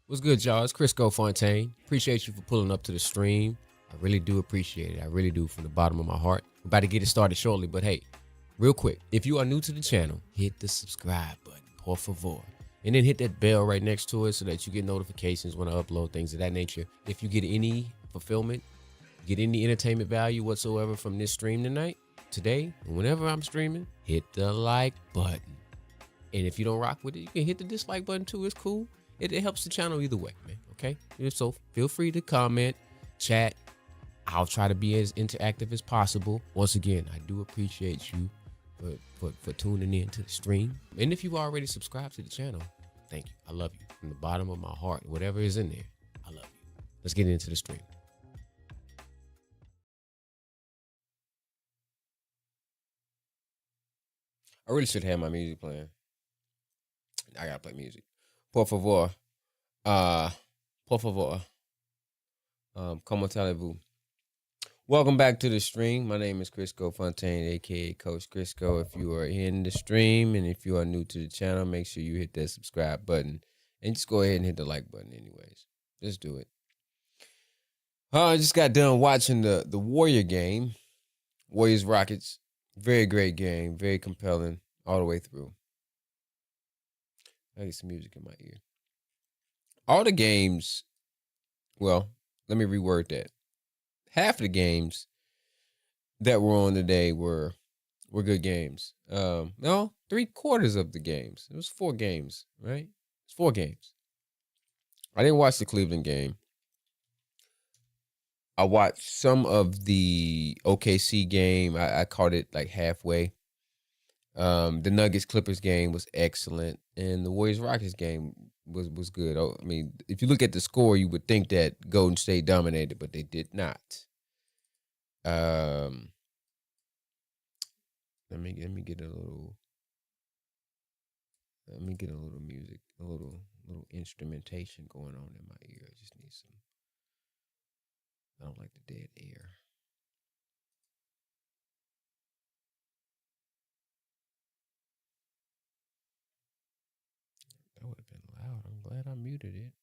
What's good, y'all? It's Criscoe Fontaine. Appreciate you for pulling up to the stream. I really do appreciate it. I really do from the bottom of my heart. We're about to get it started shortly, but hey, real quick, if you are new to the channel, hit the subscribe button, por favor. And then hit that bell right next to it so that you get notifications when I upload things of that nature. If you get any fulfillment, get any entertainment value whatsoever from this stream tonight, today, and whenever I'm streaming, hit the like button. And if you don't rock with it, you can hit the dislike button too. It's cool. It helps the channel either way, man. Okay? So feel free to comment, chat. I'll try to be as interactive as possible. Once again, I do appreciate you for tuning in to the stream. And if you've already subscribed to the channel, thank you. I love you from the bottom of my heart. Whatever is in there, I love you. Let's get into the stream. I really should have my music playing. I gotta play music. Por favor. Por favor. Como talez-vous? Welcome back to the stream. My name is Criscoe Fontaine, aka Coach Criscoe. If you are in the stream and if you are new to the channel, make sure you hit that subscribe button and just go ahead and hit the like button anyways. Just do it. I just got done watching the Warrior game. Warriors Rockets. Very great game. Very compelling all the way through. I get some music in my ear. All the games, well, let me reword that. Half of the games that were on today were good games. No, 3/4 of the games. It was 4 games, right? It's 4 games. I didn't watch the Cleveland game. I watched some of the OKC game. I caught it like halfway. The Nuggets Clippers game was excellent, and the Warriors Rockets game was good. I mean, if you look at the score, you would think that Golden State dominated, but they did not. Let me get a little. Let me get a little music, a little instrumentation going on in my ear. I just need some. I don't like the dead air. That would have been loud. I'm glad I muted it.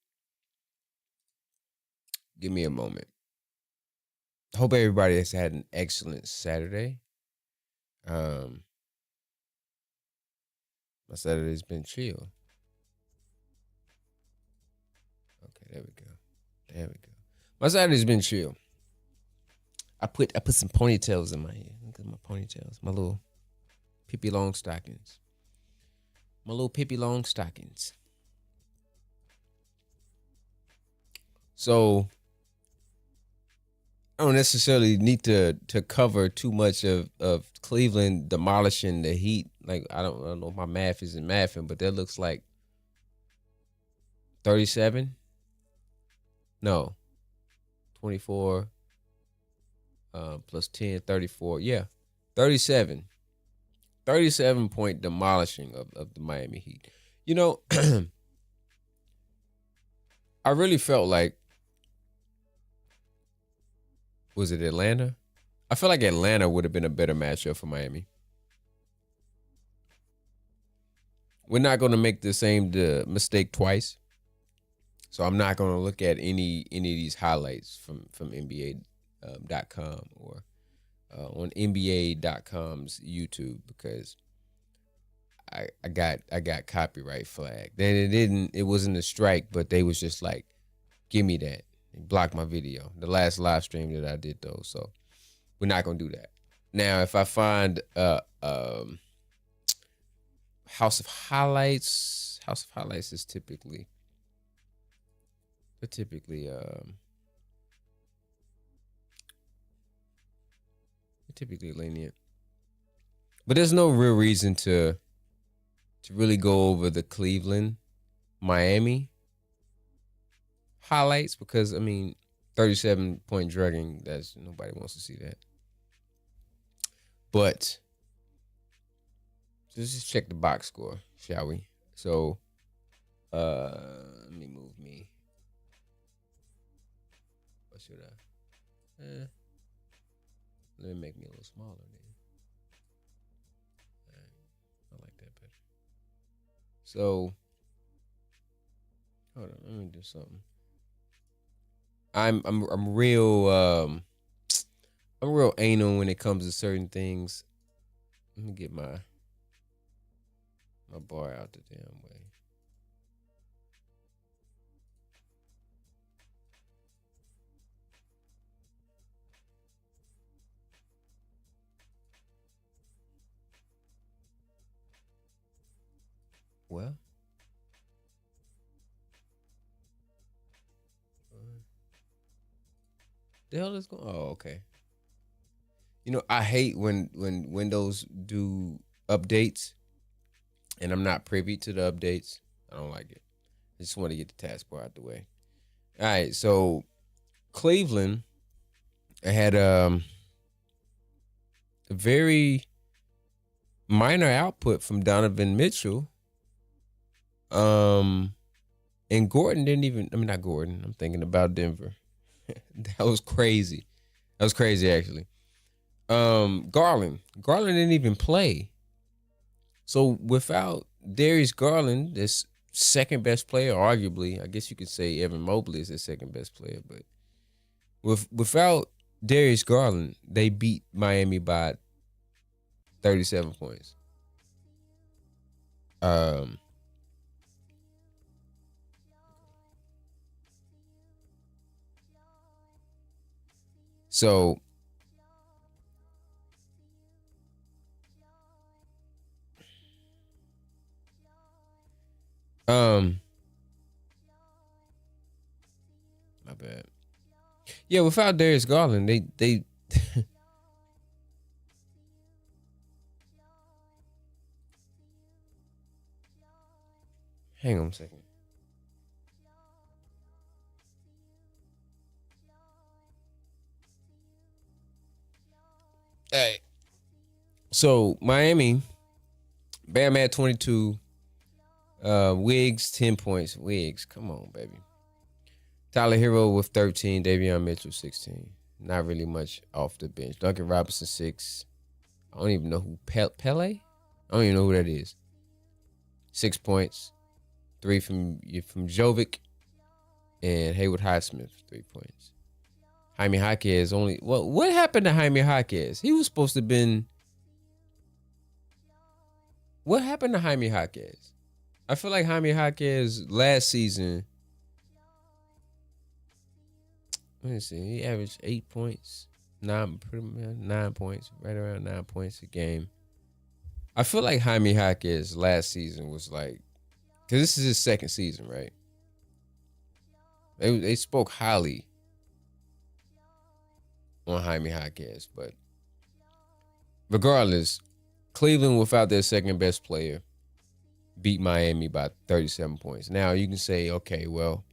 Give me a moment. Hope everybody has had an excellent Saturday. My Saturday's been chill. Okay, there we go. There we go. My Saturday's been chill. I put some ponytails in my hair. Look at my ponytails. My little Pippi Longstockings. My little Pippi Longstockings. So I don't necessarily need to cover too much of Cleveland demolishing the Heat. Like I don't know if my math isn't mathing, but that looks like 37. No. 24 plus 10, 34. Yeah. 37. 37-point demolishing of the Miami Heat. You know, I really felt like, was it Atlanta? I feel like Atlanta would have been a better matchup for Miami. We're not going to make the same mistake twice. So I'm not going to look at any of these highlights from NBA.com or on NBA.com's YouTube because I got copyright flagged. Then it wasn't a strike, but they was just like, give me that. They blocked my video. The last live stream that I did though. So we're not gonna do that. Now if I find House of Highlights is typically lenient. But there's no real reason to really go over the Cleveland, Miami highlights because, I mean, 37-point drugging, that's nobody wants to see that. But let's just check the box score, shall we? So, let me move me. What should I? Let me make me a little smaller then. I like that better. So Hold on, let me do something. I'm real I'm real anal when it comes to certain things. Let me get my bar out the damn way. Well, the hell is going? Oh, okay. You know, I hate when Windows do updates, and I'm not privy to the updates. I don't like it. I just want to get the taskbar out the way. All right, so Cleveland had a very minor output from Donovan Mitchell. Um, and Gordon didn't even. I mean, not Gordon. I'm thinking about Denver. That was crazy. That was crazy, actually. Garland didn't even play. So without Darius Garland, this second best player, arguably, I guess you could say Evan Mobley is the second best player, but without Darius Garland, they beat Miami by 37 points. Um, so um, my bad. Yeah, without Darius Garland, they hang on a second. Hey, so Miami, Bam had 22. Wiggs 10 points. Wiggs, come on, baby. Tyler Hero with 13. Davion Mitchell 16. Not really much off the bench. Duncan Robinson 6. I don't even know who Pele. I don't even know who that is. 6 points. 3 from Jovic and Haywood Highsmith 3 points. Jaime Jaquez only. What happened to Jaime Jaquez? He was supposed to have been. What happened to Jaime Jaquez? I feel like Jaime Jaquez last season. Let me see. He averaged 8 points, 9 points, right around 9 points a game. I feel like Jaime Jaquez last season was like, because this is his second season, right? They spoke highly on Jaime Jaquez, but regardless, Cleveland without their second best player beat Miami by 37 points. Now you can say, okay, well,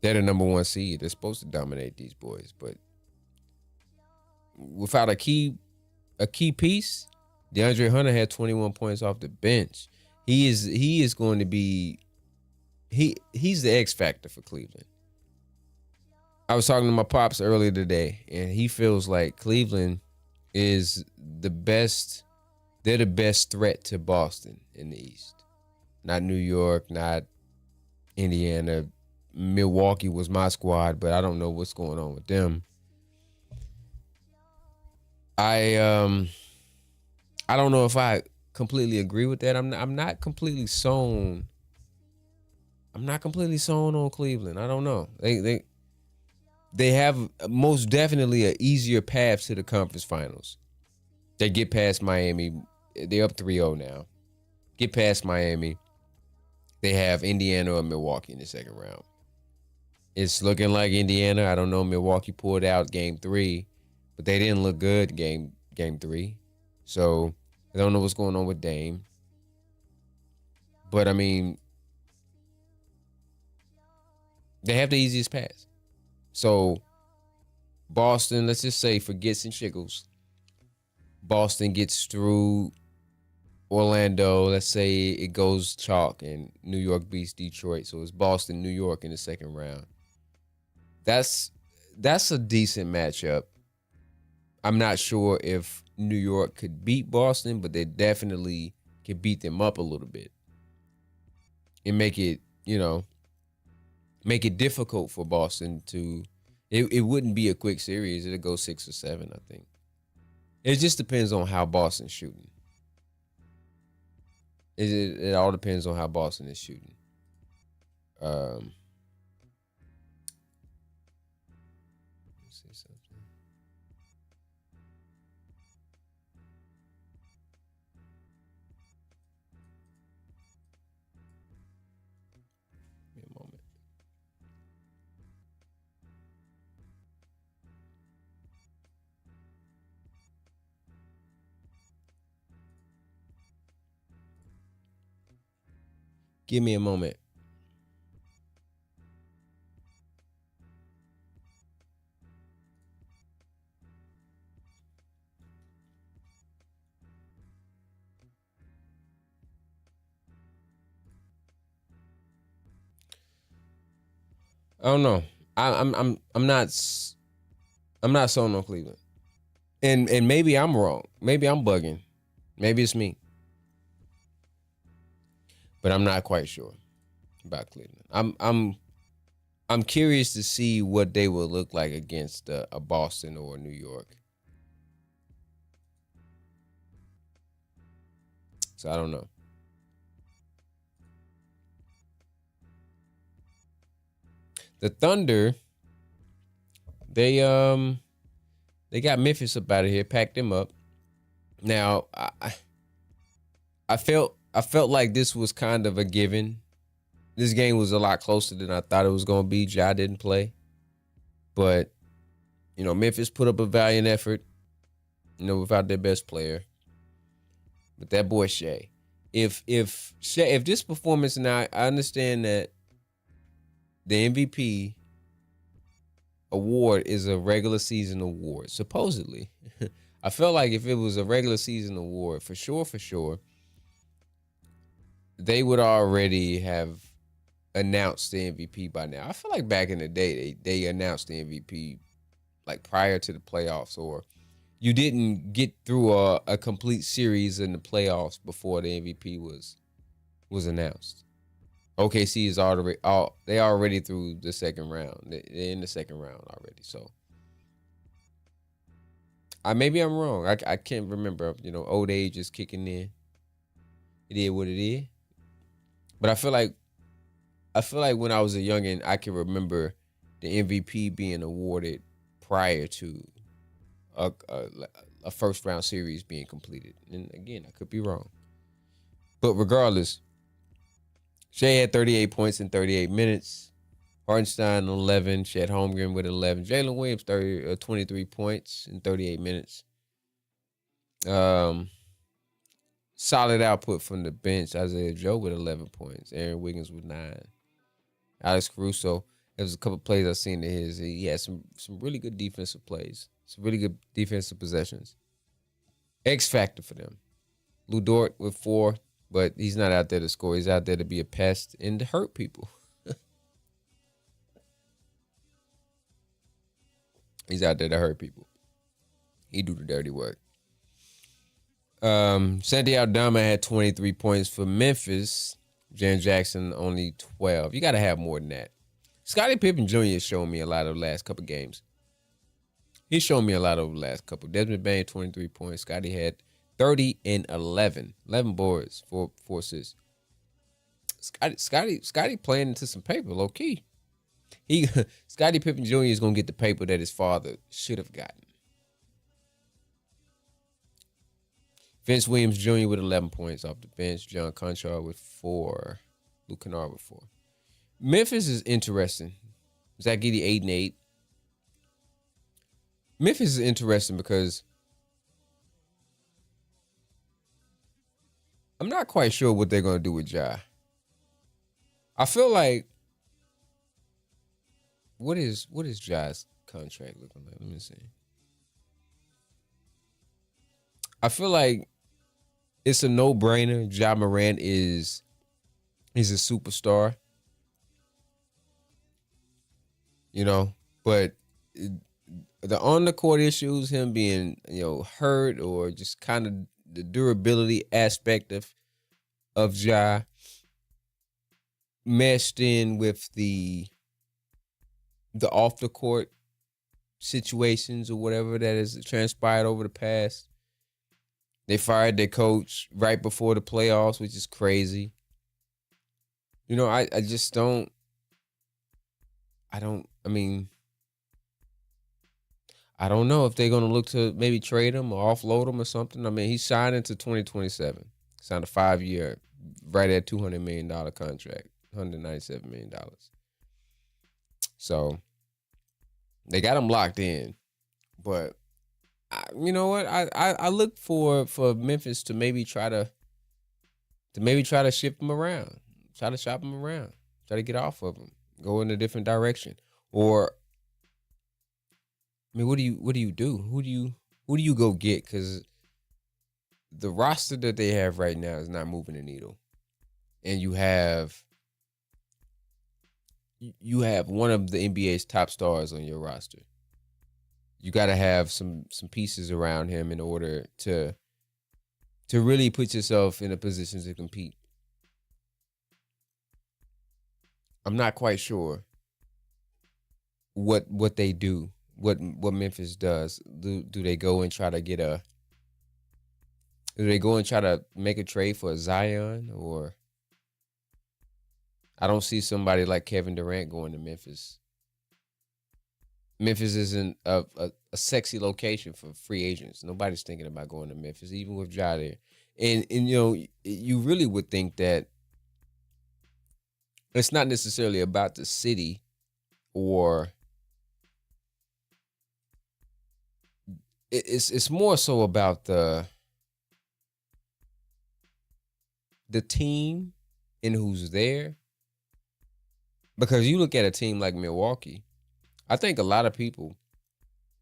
they're the number one seed. They're supposed to dominate these boys, but without a key piece, DeAndre Hunter had 21 points off the bench. He is going to be he's the X factor for Cleveland. I was talking to my pops earlier today, and he feels like Cleveland is the best. They're the best threat to Boston in the East. Not New York, not Indiana. Milwaukee was my squad, but I don't know what's going on with them. I don't know if I completely agree with that. I'm not completely sown. I'm not completely sown on Cleveland. I don't know. They have most definitely an easier path to the conference finals. They get past Miami. They're up 3-0 now. Get past Miami. They have Indiana or Milwaukee in the second round. It's looking like Indiana. I don't know. Milwaukee pulled out game 3, but they didn't look good game 3. So I don't know what's going on with Dame. But I mean, they have the easiest pass. So Boston, let's just say for gets and shiggles, Boston gets through Orlando. Let's say it goes chalk and New York beats Detroit. So it's Boston, New York in the second round. That's a decent matchup. I'm not sure if New York could beat Boston, but they definitely can beat them up a little bit. and make it, make it difficult for Boston to. It wouldn't be a quick series. It'll go 6 or 7, I think. It just depends on how Boston's shooting. It all depends on how Boston is shooting. Let's see something. Give me a moment. Give me a moment. I don't know. I'm not sold on Cleveland, and maybe I'm wrong. Maybe I'm bugging. Maybe it's me, but I'm not quite sure about Cleveland. I'm curious to see what they will look like against a Boston or New York. So I don't know. The Thunder, they got Memphis up out of here, packed them up. Now I felt like this was kind of a given. This game was a lot closer than I thought it was gonna be. Ja didn't play, but Memphis put up a valiant effort. Without their best player, but that boy Shea. If this performance, now I understand that the MVP award is a regular season award, supposedly. I felt like if it was a regular season award, for sure, they would already have announced the MVP by now. I feel like back in the day, they announced the MVP like prior to the playoffs, or you didn't get through a complete series in the playoffs before the MVP was announced. OKC is they already through the second round. They're in the second round already. So maybe I'm wrong. I can't remember. Old age is kicking in. It is what it is. But I feel like when I was a youngin', I can remember the MVP being awarded prior to a first round series being completed. And again, I could be wrong. But regardless, Shea had 38 points in 38 minutes. Hartenstein 11. Chet Holmgren with 11. Jalen Williams 23 points in 38 minutes. Solid output from the bench. Isaiah Joe with 11 points. Aaron Wiggins with 9. Alex Caruso. There was a couple plays I've seen of his. He had some really good defensive plays. Some really good defensive possessions. X factor for them. Lou Dort with 4, but he's not out there to score. He's out there to be a pest and to hurt people. He's out there to hurt people. He do the dirty work. Santi Aldama had 23 points for Memphis. Jaren Jackson only 12. You got to have more than that. Scottie Pippen Jr. has shown me a lot of the last couple games. He's shown me a lot over the last couple. Desmond Bane, 23 points. Scottie had 30 and 11. 11 boards, 4 assists. Scottie playing into some paper, low key. Scottie Pippen Jr. is going to get the paper that his father should have gotten. Vince Williams Jr. with 11 points off the bench. John Conchar with 4. Luke Kennard with 4. Memphis is interesting. Zach Giddey 8 and 8. Memphis is interesting because I'm not quite sure what they're going to do with Ja. I feel like what is Ja's contract looking like? Let me see. I feel like it's a no-brainer. Ja Morant is a superstar. But the on-the-court issues, him being, hurt or just kind of the durability aspect of Ja, meshed in with the off the court situations or whatever that has transpired over the past. They fired their coach right before the playoffs, which is crazy. I just don't. I mean, I don't know if they're going to look to maybe trade him or offload him or something. I mean, he signed into 2027. Signed a 5-year, right at $200 million contract, $197 million. So they got him locked in. But you know what? I look for Memphis to maybe try to shift him around, try to shop him around, try to get off of him, go in a different direction. Or I mean, what do you do? Who do you go get? Because the roster that they have right now is not moving the needle, and you have one of the NBA's top stars on your roster. You got to have some pieces around him in order to really put yourself in a position to compete. I'm not quite sure what they do, what Memphis does. Do they go and try to get a? Do they go and try to make a trade for a Zion? Or I don't see somebody like Kevin Durant going to Memphis. Memphis isn't a sexy location for free agents. Nobody's thinking about going to Memphis, even with Ja there. And you really would think that it's not necessarily about the city, or it's more so about the team and who's there. Because you look at a team like Milwaukee, I think a lot of people,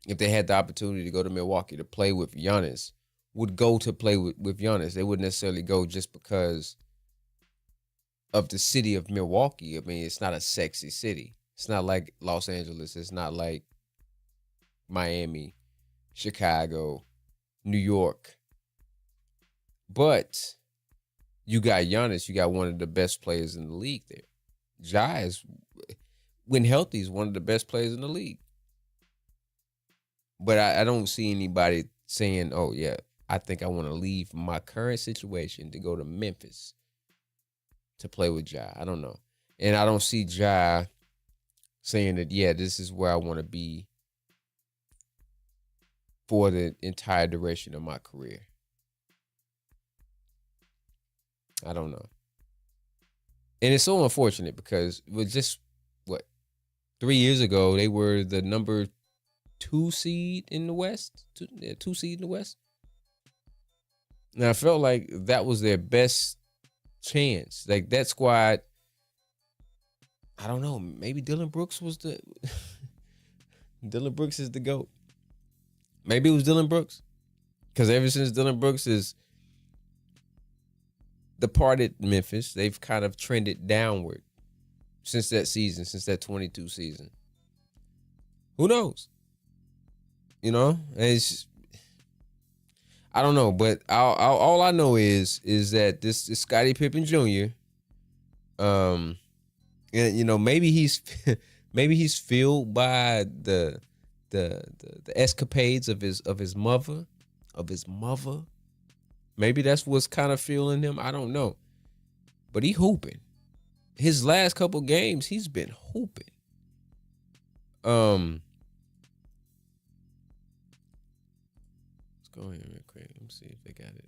if they had the opportunity to go to Milwaukee to play with Giannis, would go to play with Giannis. They wouldn't necessarily go just because of the city of Milwaukee. I mean, it's not a sexy city. It's not like Los Angeles. It's not like Miami, Chicago, New York. But you got Giannis. You got one of the best players in the league there. Ja is, when healthy, is one of the best players in the league. But I don't see anybody saying, oh, yeah, I think I want to leave my current situation to go to Memphis to play with Ja. I don't know. And I don't see Ja saying that, yeah, this is where I want to be for the entire duration of my career. I don't know. And it's so unfortunate because it was just, 3 years ago, they were the number 2 seed in the West. 2 seed in the West. And I felt like that was their best chance. Like that squad, I don't know, maybe Dillon Brooks was the Dillon Brooks is the GOAT. Maybe it was Dillon Brooks. Because ever since Dillon Brooks is departed Memphis, they've kind of trended downward since that season, since that 22 season. Who knows? It's, I don't know, but all I know is that this is Scottie Pippen Jr. And maybe he's fueled by the escapades of his mother. Maybe that's what's kind of fueling him. I don't know, but he hooping. His last couple games, he's been hooping. Let's go here real quick. Let me see if they got it.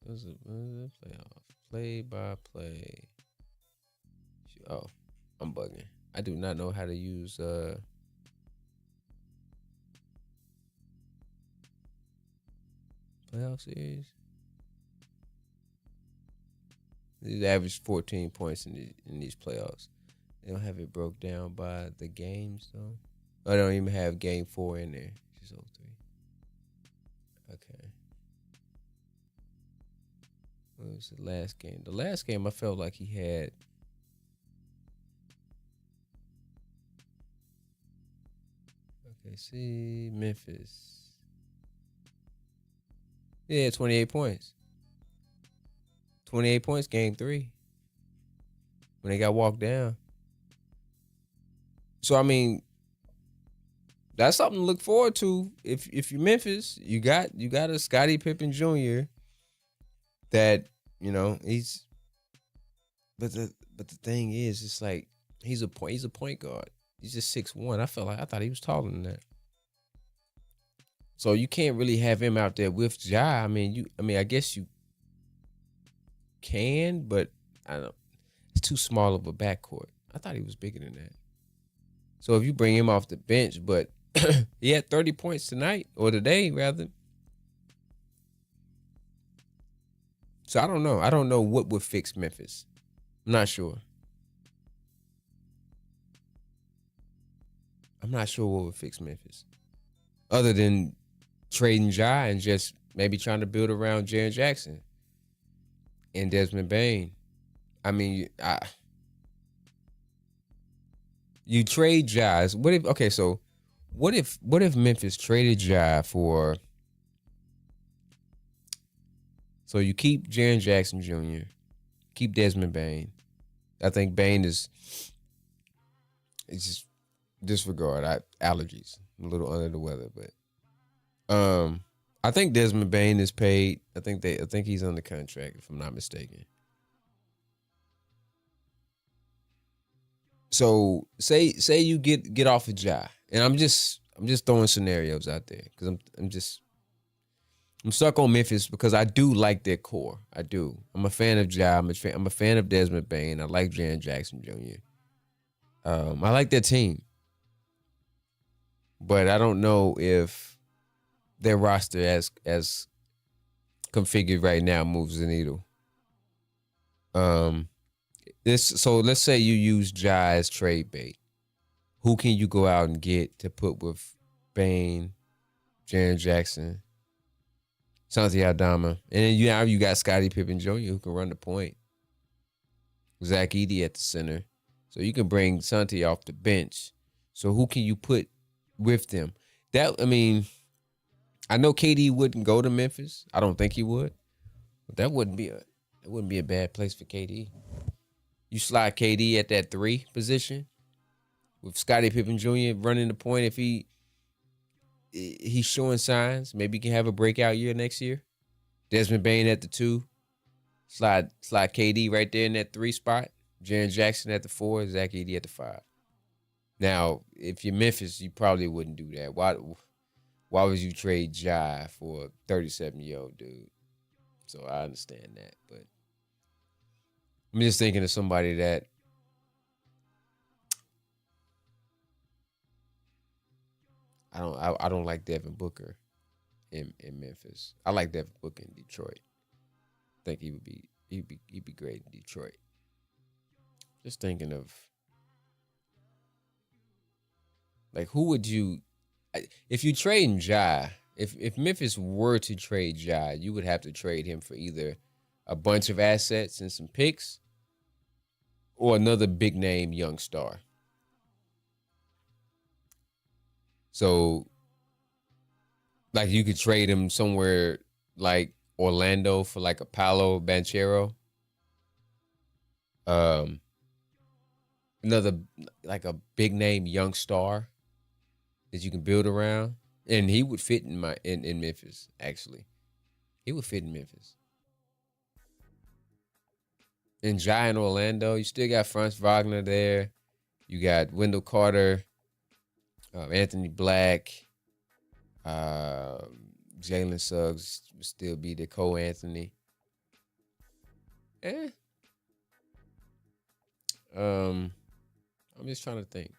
Was it playoff? Play by play. Oh, I'm bugging. I do not know how to use playoff series. They averaged 14 points in these playoffs. They don't have it broke down by the games though. I don't even have game 4 in there. Just 03. Okay. What was the last game? The last game I felt like he had. OKC, Memphis. Yeah, 28 points. 28 points, game 3. When they got walked down. So I mean, that's something to look forward to. If you're Memphis, you got a Scottie Pippen Jr. that, he's but the thing is, it's like he's a point guard. He's just 6'1". I thought he was taller than that. So you can't really have him out there with Ja. I mean, I guess you can, but I don't. It's too small of a backcourt. I thought he was bigger than that. So if you bring him off the bench, but he had 30 points tonight, or today rather. So I don't know. I don't know what would fix Memphis. I'm not sure. I'm not sure what would fix Memphis. Other than trading Ja and just maybe trying to build around Jaren Jackson and Desmond Bane. I mean, you trade Ja. What if Memphis traded Ja for? So you keep Jaren Jackson Jr., keep Desmond Bane. I think Bane it's just disregard. Allergies. I'm a little under the weather, but I think Desmond Bane is paid. I think he's under contract, if I'm not mistaken. So say you get off of Ja, and I'm just throwing scenarios out there because I'm stuck on Memphis because I do like their core. I do. I'm a fan of Ja. I'm a fan of Desmond Bane. I like Jaren Jackson Jr. I like their team, but I don't know if their roster as configured right now moves the needle. So let's say you use Ja as trade bait. Who can you go out and get to put with Bane, Jaren Jackson, Santi Aldama, and then you got Scottie Pippen Jr. who can run the point. Zach Edey at the center, so you can bring Santi off the bench. So who can you put with them? I know KD wouldn't go to Memphis. I don't think he would, but that wouldn't be a bad place for KD. You slide KD at that 3 position with Scottie Pippen Jr. running the point. If he's showing signs, maybe he can have a breakout year next year. Desmond Bane at the 2. Slide KD right there in that 3 spot. Jaren Jackson at the 4. Zach Edey at the 5. Now, if you're Memphis, you probably wouldn't do that. Why would you trade Ja for a 37-year-old dude? So I understand that, but I'm just thinking of somebody that I don't like Devin Booker in Memphis. I like Devin Booker in Detroit. I think he'd be great in Detroit. Just thinking of like who would you if you trade Ja, if Memphis were to trade Ja, you would have to trade him for either a bunch of assets and some picks or another big name young star. So, like you could trade him somewhere like Orlando for like a Paolo Banchero. Another like a big name young star that you can build around, and he would fit in Memphis. Actually, he would fit in Memphis. In Ja in Orlando, you still got Franz Wagner there. You got Wendell Carter, Anthony Black, Jalen Suggs would still be the co-Anthony. I'm just trying to think.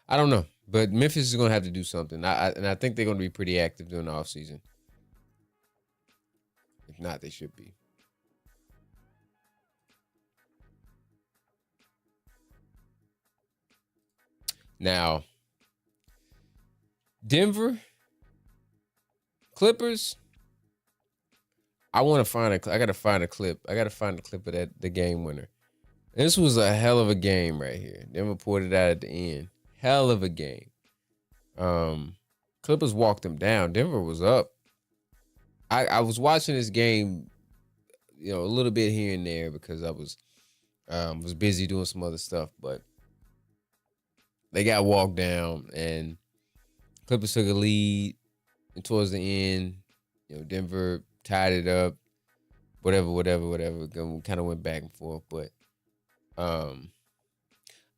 I don't know, but Memphis is going to have to do something. I think they're going to be pretty active during the offseason. If not, they should be. Now, Denver, Clippers. I got to find a clip. I got to find a clip of the game winner. This was a hell of a game right here. Denver pulled it out at the end. Hell of a game. Clippers walked them down. Denver was up. I was watching this game, a little bit here and there because I was busy doing some other stuff, but they got walked down and Clippers took a lead, and towards the end, Denver tied it up. Whatever. Kind of went back and forth, but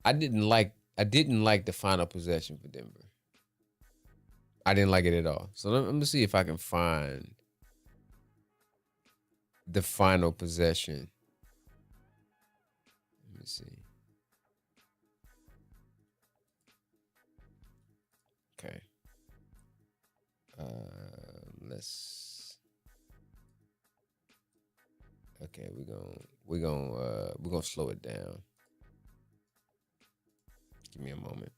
I didn't like the final possession for Denver. I didn't like it at all. So I'm gonna see if I can find the final possession. Let me see. Okay. Okay, we're gonna slow it down. Give me a moment.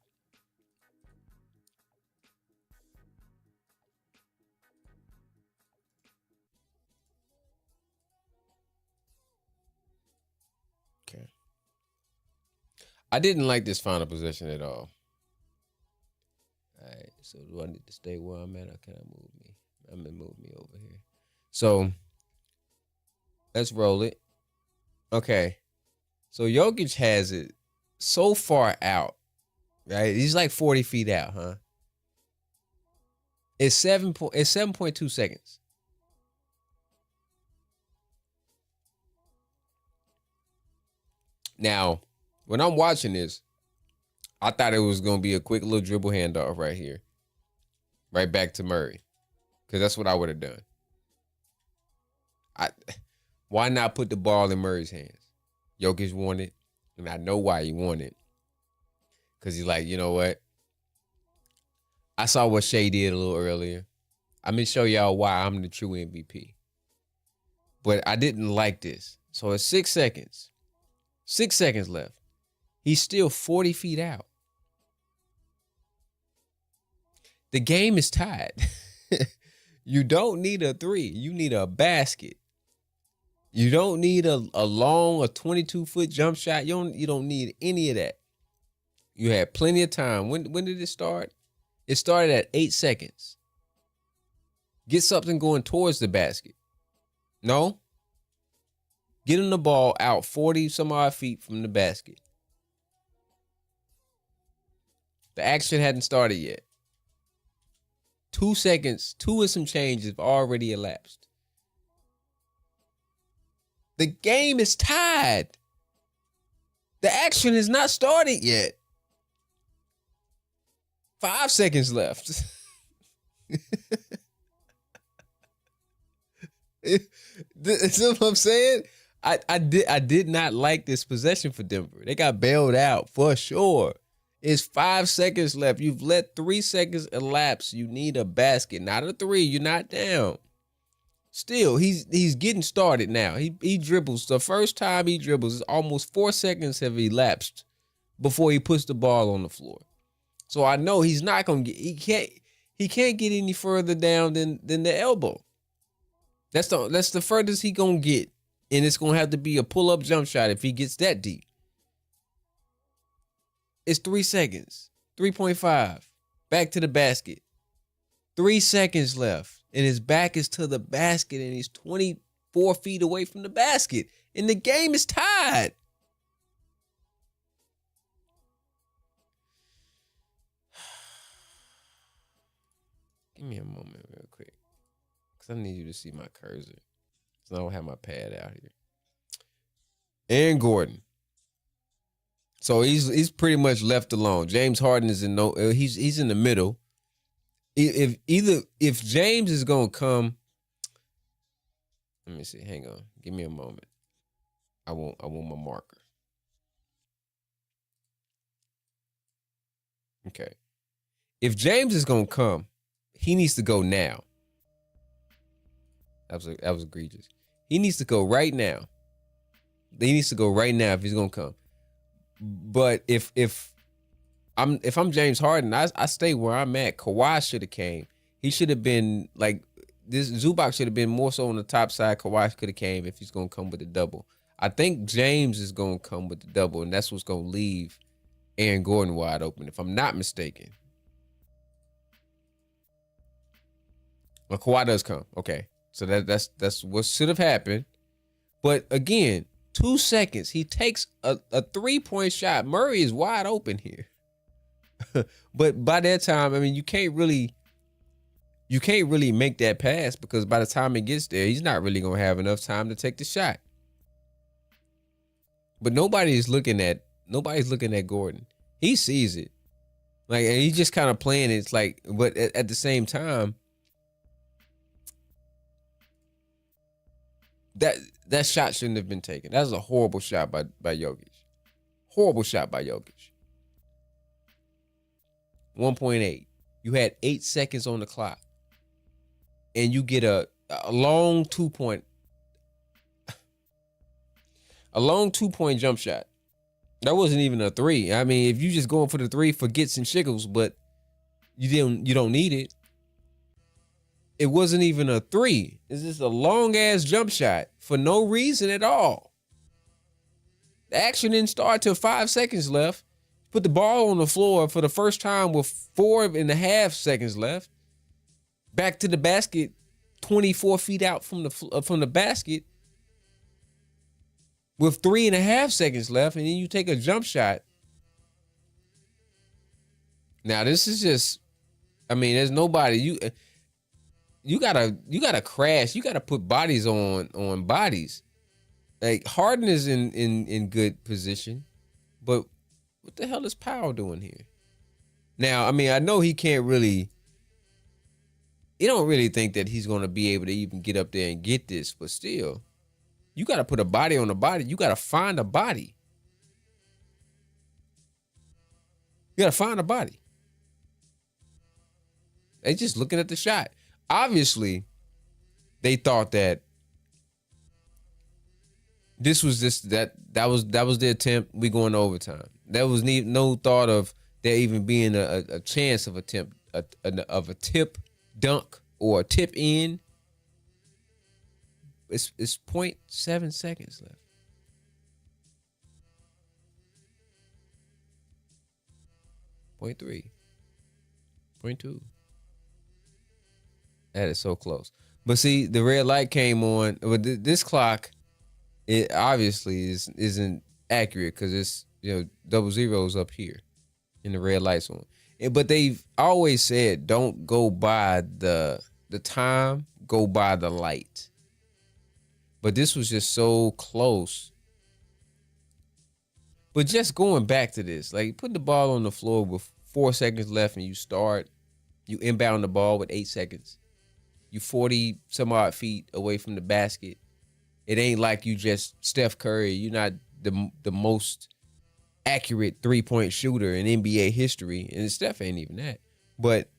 Okay. I didn't like this final possession at all. All right, so do I need to stay where I'm at, or can I move me? I'm gonna move me over here. So let's roll it. Okay. So Jokic has it so far out, right? He's like 40 feet out, huh? It's 7.2 seconds. Now, when I'm watching this, I thought it was gonna be a quick little dribble handoff right here, right back to Murray, because that's what I would have done. Why not put the ball in Murray's hands? Jokic wanted it, and I know why he wanted it. Because he's like, you know what? I saw what Shea did a little earlier. I'm going to show y'all why I'm the true MVP. But I didn't like this. So it's 6 seconds. 6 seconds left. He's still 40 feet out. The game is tied. You don't need a three. You need a basket. You don't need a 22-foot jump shot. You don't need any of that. You had plenty of time. When did it start? It started at 8 seconds. Get something going towards the basket. No? Get him the ball out 40 some odd feet from the basket. The action hadn't started yet. 2 seconds, 2 and some change have already elapsed. The game is tied. The action has not started yet. 5 seconds left. That's what I'm saying. I did not like this possession for Denver. They got bailed out for sure. It's 5 seconds left. You've let 3 seconds elapse. You need a basket, not a three. You're not down. Still, he's getting started now. He dribbles. The first time he dribbles, almost 4 seconds have elapsed before he puts the ball on the floor. So I know he's not gonna get. He can't get any further down than the elbow. That's the furthest he gonna get, and it's gonna have to be a pull-up jump shot if he gets that deep. It's 3 seconds. 3.5. Back to the basket. 3 seconds left. And his back is to the basket, and he's 24 feet away from the basket. And the game is tied. Give me a moment real quick. Because I need you to see my cursor. So I don't have my pad out here. Aaron Gordon. So he's pretty much left alone. James Harden is he's in the middle. If James is gonna come, let me see. Hang on, give me a moment. I want my marker. Okay. If James is gonna come, he needs to go now. That was egregious. He needs to go right now. He needs to go right now if he's gonna come. But if I'm James Harden, I stay where I'm at. Kawhi should have came. He should have been like this. Zubac should have been more so on the top side. Kawhi could have came if he's gonna come with a double. I think James is gonna come with the double, and that's what's gonna leave Aaron Gordon wide open, if I'm not mistaken. Well, Kawhi does come. Okay. So that's what should have happened. But again, 2 seconds. He takes a 3-point shot. Murray is wide open here. But by that time, I mean, you can't really make that pass, because by the time it gets there, he's not really gonna have enough time to take the shot. But nobody's looking at Gordon. He sees it. Like, and he's just kind of playing it. It's like, but at the same time, that shot shouldn't have been taken. That was a horrible shot by Jokic. Horrible shot by Jokic. 1.8. You had 8 seconds on the clock, and you get a long 2-point jump shot. That wasn't even a 3. I mean, if you just going for the 3 for gets and shiggles, but you don't need it. It wasn't even a 3. It's just a long ass jump shot for no reason at all. The action didn't start till 5 seconds left. Put the ball on the floor for the first time with 4.5 seconds left. Back to the basket, 24 feet out from the basket with 3.5 seconds left, and then you take a jump shot. Now this is just, I mean, there's nobody. You gotta crash. You gotta put bodies on bodies. Like, Harden is in good position, but what the hell is Powell doing here? Now, I mean, I know he can't really. You don't really think that he's gonna be able to even get up there and get this, but still, you gotta put a body on a body. You gotta find a body. You gotta find a body. They just looking at the shot. Obviously, they thought that this was that was the attempt. We going to overtime. There was no thought of there even being a chance of a tip dunk or a tip in. It's 0.7 seconds left. 0.3. 0.2. That is so close. But see, the red light came on. But this clock, it obviously isn't accurate, because it's, double zeros up here and the red light's on. But they've always said, don't go by the time, go by the light. But this was just so close. But just going back to this, like, put the ball on the floor with 4 seconds left, and you inbound the ball with 8 seconds. You 40 some odd feet away from the basket. It ain't like you just Steph Curry. You're not the most accurate 3-point shooter in NBA history, and Steph ain't even that. But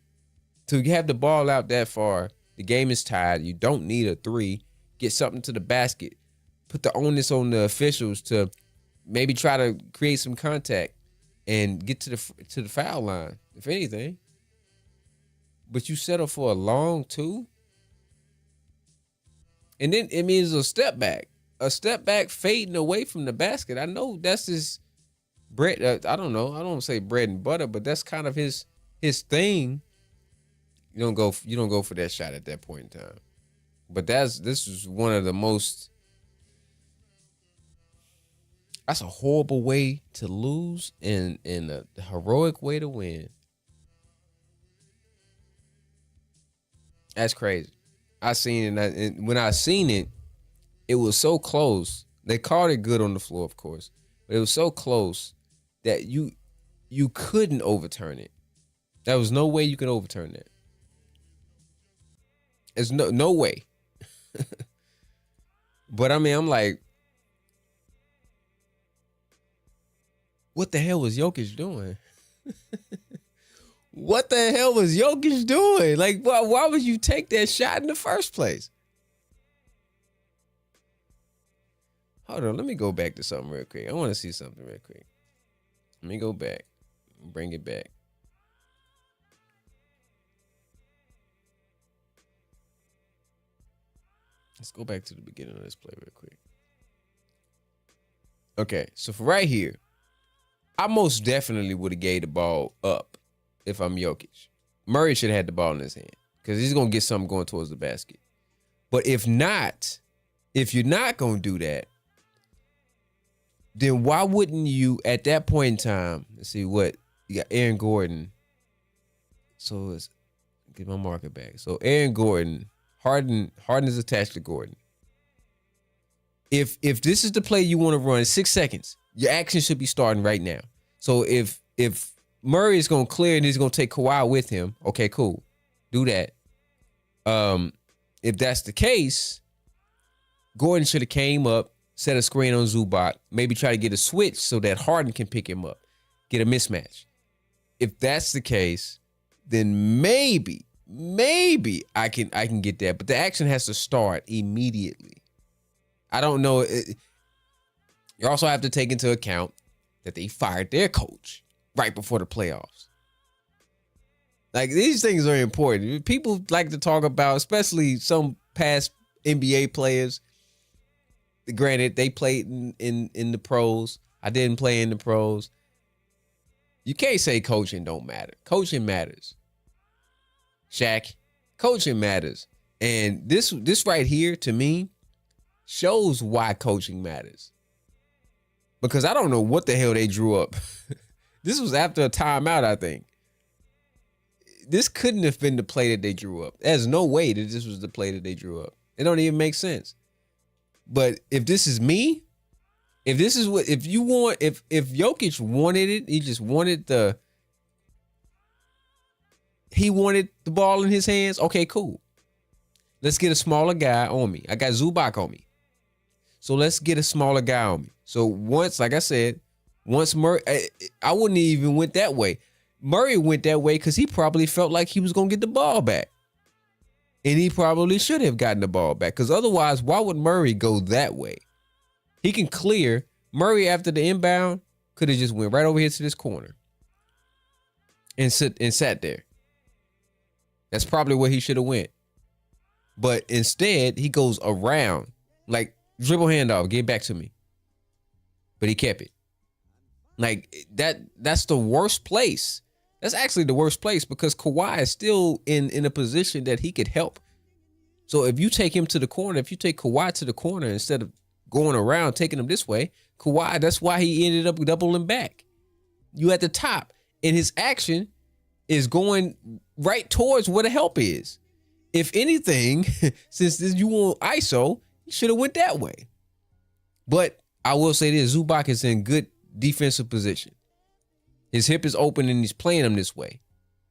to have the ball out that far, the game is tied. You don't need a 3. Get something to the basket. Put the onus on the officials to maybe try to create some contact and get to the foul line, if anything. But you settle for a long 2. And then it means a step back fading away from the basket. I know that's his bread. I don't know. I don't say bread and butter, but that's kind of his thing. You don't go for that shot at that point in time. But this is one of the most. That's a horrible way to lose and a heroic way to win. That's crazy. I seen it, and when I seen it, it was so close. They called it good on the floor, of course, but it was so close that you couldn't overturn it. There was no way you could overturn that. There's no way. But I mean, I'm like, what the hell was Jokic doing? What the hell was Jokic doing? Like, why would you take that shot in the first place? Hold on, let me go back to something real quick. I want to see something real quick. Let me go back. Bring it back. Let's go back to the beginning of this play real quick. Okay, so for right here, I most definitely would have gave the ball up if I'm Jokic. Murray should have had the ball in his hand because he's going to get something going towards the basket. But if not, if you're not going to do that, then why wouldn't you at that point in time, let's see what, you got Aaron Gordon. So let's get my marker back. So Aaron Gordon, Harden is attached to Gordon. If this is the play you want to run, 6 seconds, your action should be starting right now. So if Murray is going to clear and he's going to take Kawhi with him, okay, cool. Do that. If that's the case, Gordon should have came up, set a screen on Zubac, maybe try to get a switch so that Harden can pick him up, get a mismatch. If that's the case, then maybe I can get that. But the action has to start immediately. I don't know. You also have to take into account that they fired their coach right before the playoffs. Like, these things are important. People like to talk about, especially some past NBA players. Granted, they played in the pros. I didn't play in the pros. You can't say coaching don't matter. Coaching matters. Shaq, coaching matters. And this right here, to me, shows why coaching matters. Because I don't know what the hell they drew up. This was after a timeout, I think. This couldn't have been the play that they drew up. There's no way that this was the play that they drew up. It don't even make sense. But if this is me, if Jokic wanted it, he wanted the ball in his hands, okay, cool. Let's get a smaller guy on me. I got Zubac on me. So let's get a smaller guy on me. So once, like I said, once Murray, I wouldn't even went that way. Murray went that way because he probably felt like he was going to get the ball back. And he probably should have gotten the ball back. Because otherwise, why would Murray go that way? He can clear. Murray, after the inbound, could have just went right over here to this corner. And sat there. That's probably where he should have went. But instead, he goes around. Like, dribble handoff, get back to me. But he kept it. Like, that's the worst place. That's actually the worst place because Kawhi is still in a position that he could help. So if you take him to the corner, if you take Kawhi to the corner instead of going around, taking him this way, Kawhi, that's why he ended up doubling back. You at the top, and his action is going right towards where the help is. If anything, since you want ISO, you should have went that way. But I will say this, Zubac is in good defensive position. His hip is open and he's playing him this way.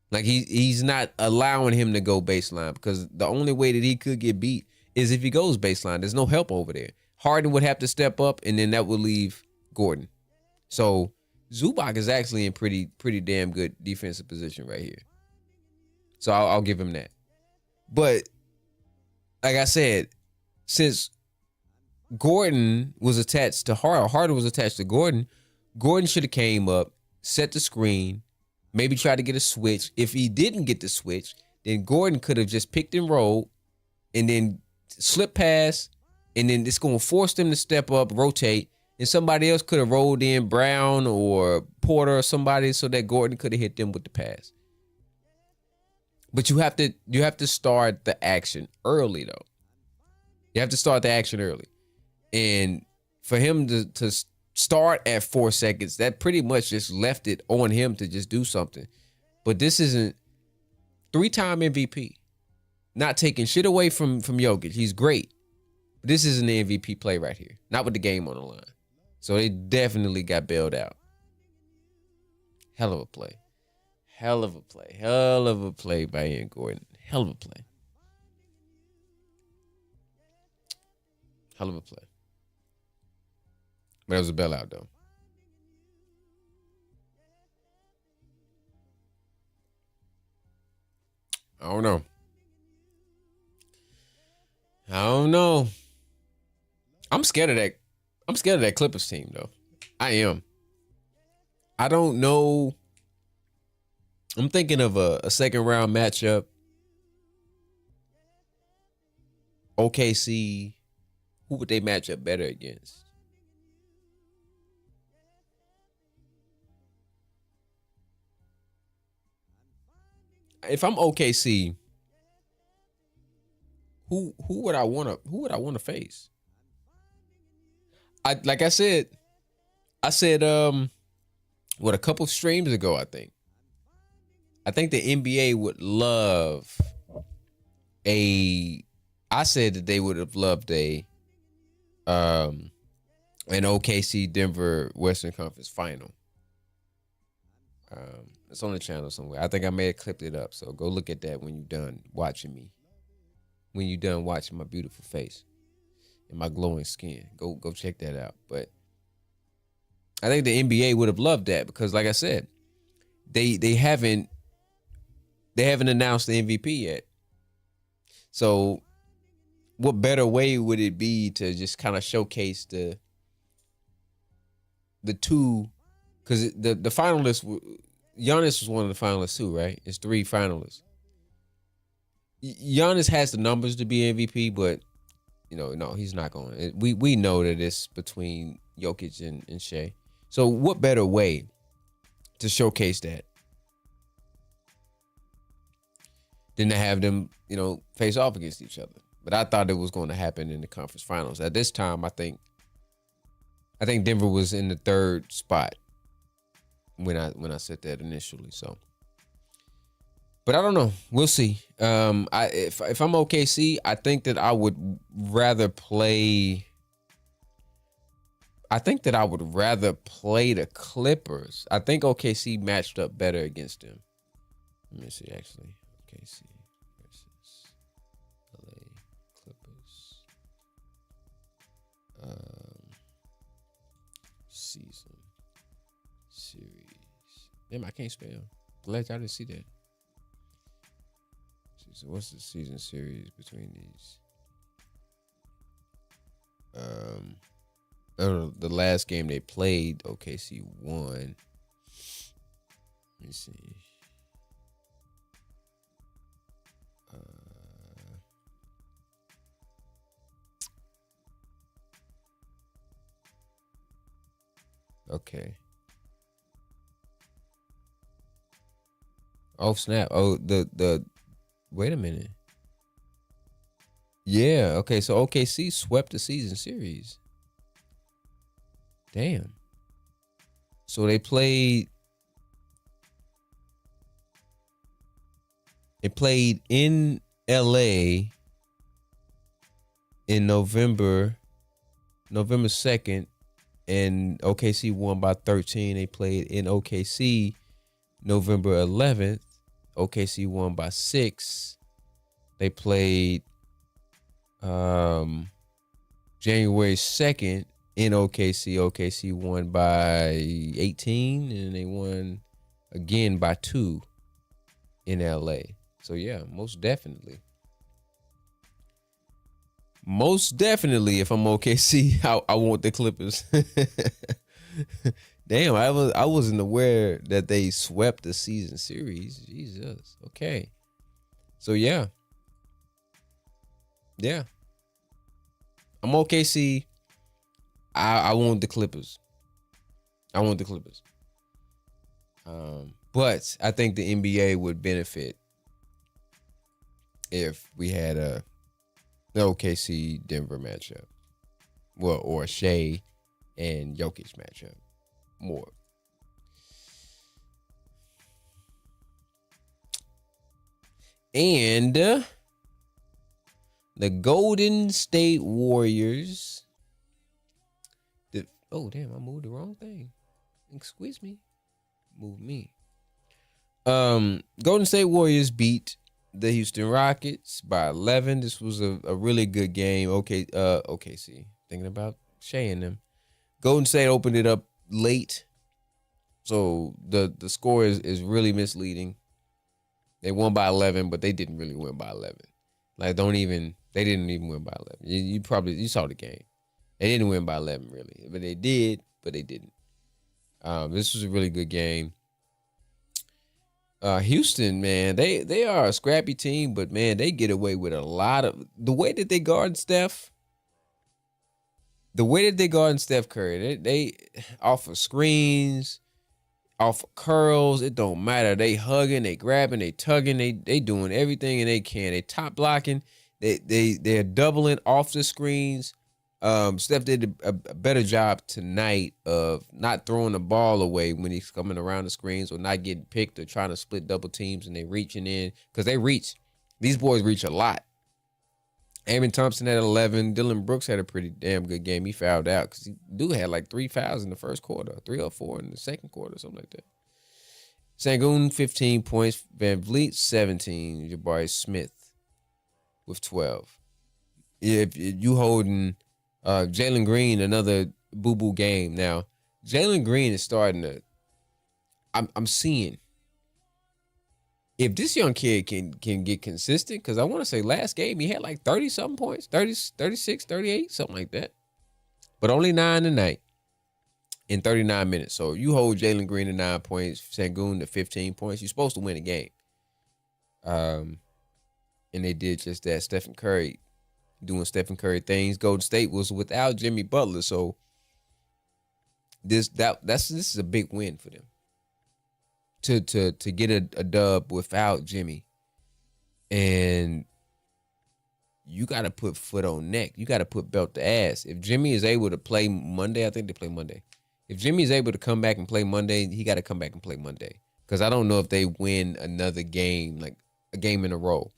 Like he's not allowing him to go baseline because the only way that he could get beat is if he goes baseline. There's no help over there. Harden would have to step up and then that would leave Gordon. So Zubac is actually in pretty damn good defensive position right here. So I'll give him that. But like I said, since Gordon was attached to Harden was attached to Gordon should have came up, set the screen, maybe try to get a switch. If he didn't get the switch, then Gordon could have just picked and rolled and then slip pass, and then it's going to force them to step up, rotate, and somebody else could have rolled in, Brown or Porter or somebody, so that Gordon could have hit them with the pass. But you have to start the action early, though. You have to start the action early. And for him to start at 4 seconds, that pretty much just left it on him to just do something. But this isn't 3-time MVP. Not taking shit away from Jokic. He's great. But this isn't the MVP play right here. Not with the game on the line. So they definitely got bailed out. Hell of a play. Hell of a play. Hell of a play by Aaron Gordon. Hell of a play. Hell of a play. But it was a bailout, though. I don't know. I'm scared of that. I'm scared of that Clippers team, though. I am. I don't know. I'm thinking of a second round matchup. OKC. Who would they match up better against? if I'm OKC, who would I want to face? Like I said, what, a couple streams ago, I think the NBA would love I said that they would have loved an OKC Denver Western Conference final. It's on the channel somewhere. I think I may have clipped it up, so go look at that when you're done watching me. When you're done watching my beautiful face and my glowing skin, go check that out. But I think the NBA would have loved that because, like I said, they haven't announced the MVP yet. So what better way would it be to just kind of showcase the two? Because the finalists, Giannis was one of the finalists too, right? It's 3 finalists. Giannis has the numbers to be MVP, but no, he's not going. We know that it's between Jokic and Shea. So what better way to showcase that than to have them, face off against each other? But I thought it was going to happen in the conference finals. At this time, I think Denver was in the 3rd spot when I said that initially. So, but I don't know. We'll see. If I'm OKC, I think that I would rather play. I think that I would rather play the Clippers. I think OKC matched up better against them. Let me see, actually. OKC versus LA Clippers. Season series. Damn, I can't spell. Glad y'all didn't see that. So what's the season series between these? The last game they played, OKC won. Let me see. Okay. Oh snap! Oh the wait a minute. Yeah. Okay. So OKC swept the season series. Damn. So they played in LA in November 2nd, and OKC won by 13. They played in OKC November 11th. OKC won by 6. They played January 2nd in OKC. OKC won by 18, and they won again by 2 in LA. So yeah, most definitely, if I'm OKC, I want the Clippers. Damn, I wasn't aware that they swept the season series. Jesus. Okay. So yeah. I'm OKC. I want the Clippers. But I think the NBA would benefit if we had the OKC Denver matchup. Well, or Shea and Jokic matchup more. And the Golden State Warriors. Oh, damn, I moved the wrong thing. Excuse me. Move me. Golden State Warriors beat the Houston Rockets by 11. This was a really good game. OKC. Thinking about Shea and them. Golden State opened it up late. So the score is really misleading. They won by 11, but they didn't really win by 11. They didn't even win by 11. You saw the game. They didn't win by 11 really, but they didn't. This was a really good game. Houston, man, they are a scrappy team, but man, they get away with a lot of the way that they guard Steph. The way that they guard Steph Curry, they offer screens, off of curls. It don't matter. They hugging, they grabbing, they tugging, they doing everything and they can. They top blocking. They're doubling off the screens. Steph did a better job tonight of not throwing the ball away when he's coming around the screens or not getting picked or trying to split double teams and they reaching in because they reach. These boys reach a lot. Amen Thompson had 11. Dylan Brooks had a pretty damn good game. He fouled out because he had like 3 fouls in the first quarter, 3 or 4 in the second quarter, something like that. Sengun, 15 points. Van Vliet, 17. Jabari Smith with 12. If you holding Jalen Green, another boo-boo game. Now, Jalen Green is starting to, I'm seeing, if this young kid can get consistent, because I want to say last game he had like 30-something points, 30, 36, 38, something like that. But only 9 tonight in 39 minutes. So you hold Jalen Green to 9 points, Sengun to 15 points, you're supposed to win a game. And they did just that. Stephen Curry doing Stephen Curry things. Golden State was without Jimmy Butler, so this is a big win for them. To get a dub without Jimmy, and you got to put foot on neck. You got to put belt to ass. If Jimmy is able to play Monday, I think they play Monday. If Jimmy is able to come back and play Monday, he got to come back and play Monday. Because I don't know if they win another game, like a game in a row,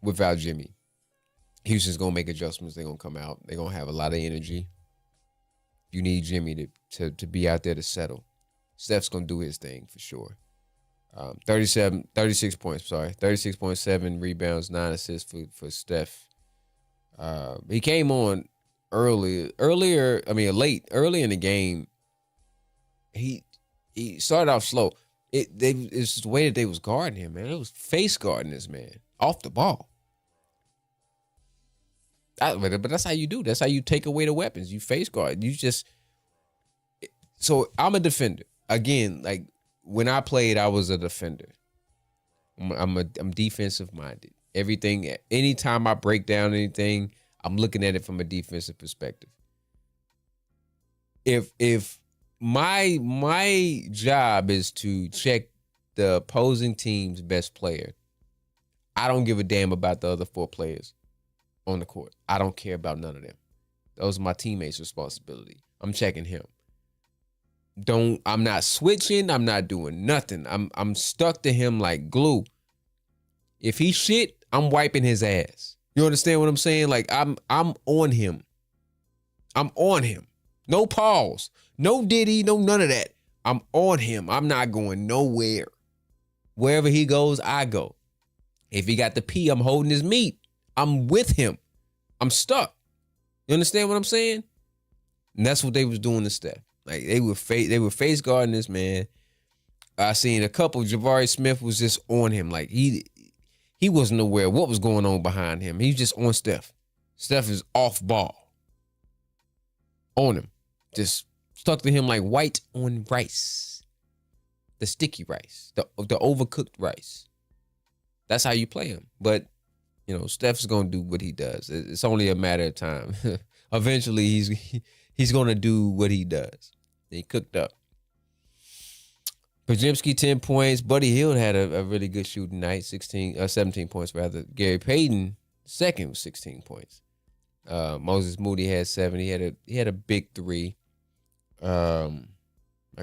without Jimmy. Houston's going to make adjustments. They're going to come out. They're going to have a lot of energy. You need Jimmy to be out there to settle. Steph's going to do his thing for sure. 36 points, 36.7 rebounds, 9 assists for Steph. He came on late in the game. He started off slow. It's the way that they was guarding him, man. It was face guarding this man off the ball. But that's how you do. That's how you take away the weapons. You face guard. So I'm a defender. Again, like when I played, I was a defender. I'm defensive minded. Everything, anytime I break down anything, I'm looking at it from a defensive perspective. If my job is to check the opposing team's best player, I don't give a damn about the other 4 players on the court. I don't care about none of them. Those are my teammates' responsibility. I'm checking him. I'm not switching. I'm not doing nothing. I'm stuck to him like glue. If he shit, I'm wiping his ass. You understand what I'm saying? Like I'm on him. I'm on him. No pause. No Diddy. No none of that. I'm on him. I'm not going nowhere. Wherever he goes, I go. If he got the P, I'm holding his meat. I'm with him. I'm stuck. You understand what I'm saying? And that's what they was doing to Steph. Like they were face guarding this man. I seen a couple. Jabari Smith was just on him. Like he wasn't aware of what was going on behind him. He's just on Steph. Steph is off ball. On him. Just stuck to him like white on rice. The sticky rice. The overcooked rice. That's how you play him. But, Steph's going to do what he does. It's only a matter of time. Eventually, he's going to do what he does. He cooked up. Podziemski, 10 points. Buddy Hield had a really good shooting night, 17 points rather. Gary Payton, second, with 16 points. Moses Moody had 7. He had a big 3. I can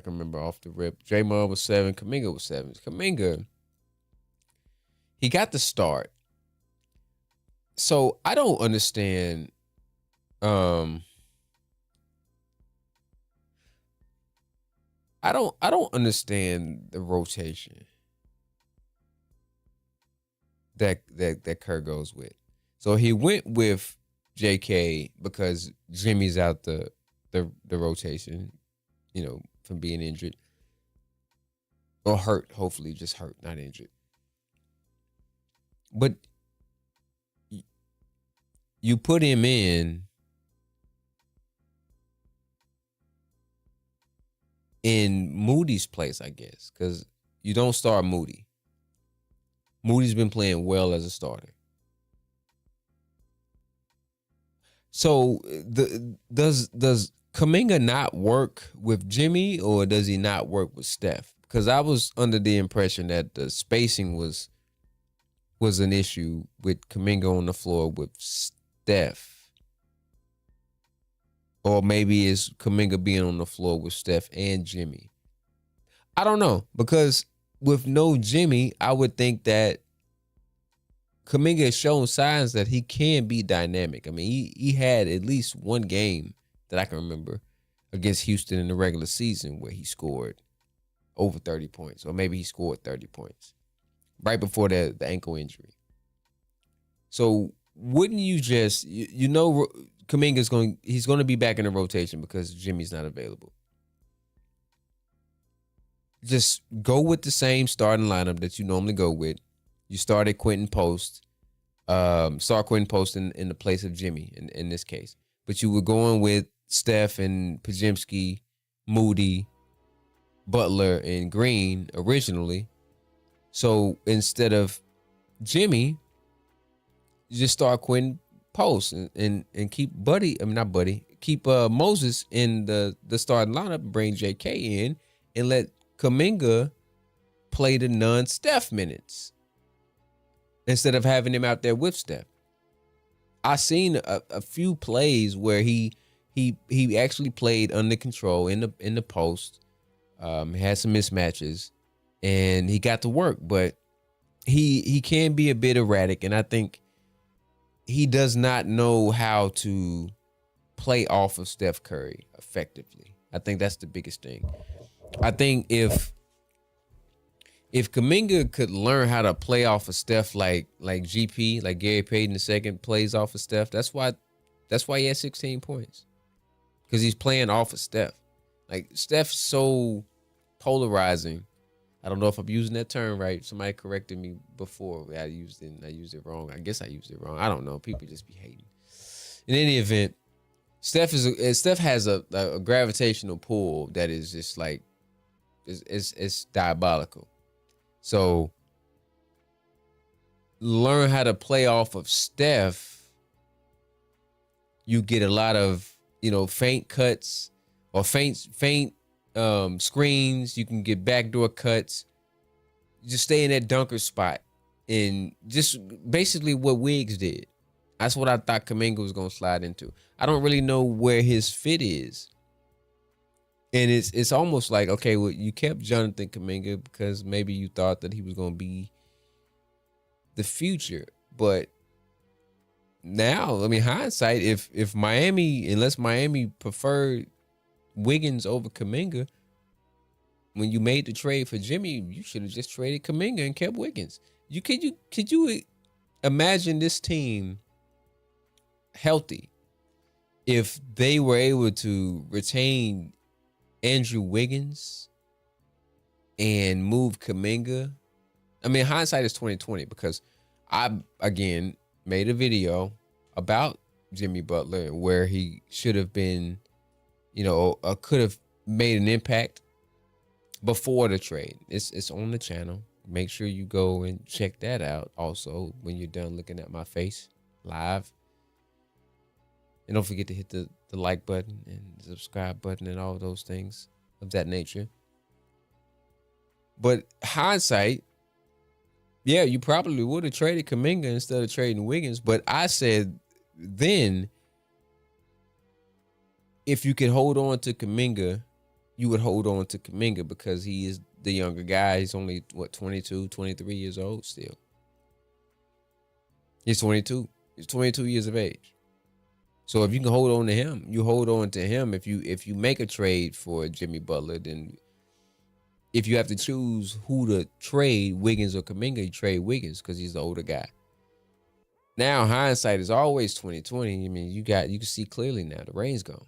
remember off the rip. Draymond was 7. Kuminga was 7. Kuminga, he got the start. So I don't understand. I don't understand the rotation that Kerr goes with. So he went with JK because Jimmy's out the rotation, from being injured. Or hurt, hopefully just hurt, not injured. But you put him in Moody's place, I guess, because you don't start Moody. Moody's been playing well as a starter. So does Kuminga not work with Jimmy, or does he not work with Steph? Because I was under the impression that the spacing was an issue with Kuminga on the floor with Steph. Or maybe it's Kuminga being on the floor with Steph and Jimmy. I don't know, because with no Jimmy, I would think that Kuminga has shown signs that he can be dynamic. I mean, he had at least one game that I can remember against Houston in the regular season where he scored over 30 points, or maybe he scored 30 points right before the ankle injury. So wouldn't you just, Kuminga's he's going to be back in the rotation because Jimmy's not available. Just go with the same starting lineup that you normally go with. You started Quentin Post, start Quentin Post in the place of Jimmy in this case. But you were going with Steph and Podziemski, Moody, Butler, and Green originally. So instead of Jimmy, you just start Quentin Post and keep keep Moses in the starting lineup and bring JK in and let Kuminga play the non-Steph minutes instead of having him out there with Steph. I seen a few plays where he actually played under control in the post, had some mismatches, and he got to work. But he can be a bit erratic, and I think he does not know how to play off of Steph Curry effectively. I think that's the biggest thing. I think if Kuminga could learn how to play off of Steph like GP, like Gary Payton II plays off of Steph, that's why he had 16 points. Because he's playing off of Steph. Like, Steph's so polarizing. I don't know if I'm using that term right. Somebody corrected me before. I used it wrong. I guess I used it wrong. I don't know. People just be hating. In any event, Steph has a gravitational pull that is just like, it's diabolical. So learn how to play off of Steph. You get a lot of, feint cuts or feint screens. You can get backdoor cuts. Just stay in that dunker spot and just basically what Wiggs did. That's what I thought Kuminga was going to slide into. I don't really know where his fit is. And it's almost like, okay, well, you kept Jonathan Kuminga because maybe you thought that he was going to be the future. But now, I mean, hindsight, if Miami, unless Miami preferred Wiggins over Kuminga, when you made the trade for Jimmy, you should have just traded Kuminga and kept Wiggins. Could you imagine this team healthy if they were able to retain Andrew Wiggins and move Kuminga? I mean, hindsight is 2020 because I, again, made a video about Jimmy Butler where he should have been, could have made an impact before the trade. It's on the channel. Make sure you go and check that out also when you're done looking at my face live. And don't forget to hit the like button and subscribe button and all those things of that nature. But hindsight, yeah, you probably would have traded Kuminga instead of trading Wiggins. But I said then, if you could hold on to Kuminga, you would hold on to Kuminga because he is the younger guy. He's only, 22, 23 years old still. He's 22. He's 22 years of age. So if you can hold on to him, you hold on to him. If you make a trade for Jimmy Butler, then if you have to choose who to trade, Wiggins or Kuminga, you trade Wiggins because he's the older guy. Now hindsight is always 2020. I mean, you can see clearly now the rain's gone.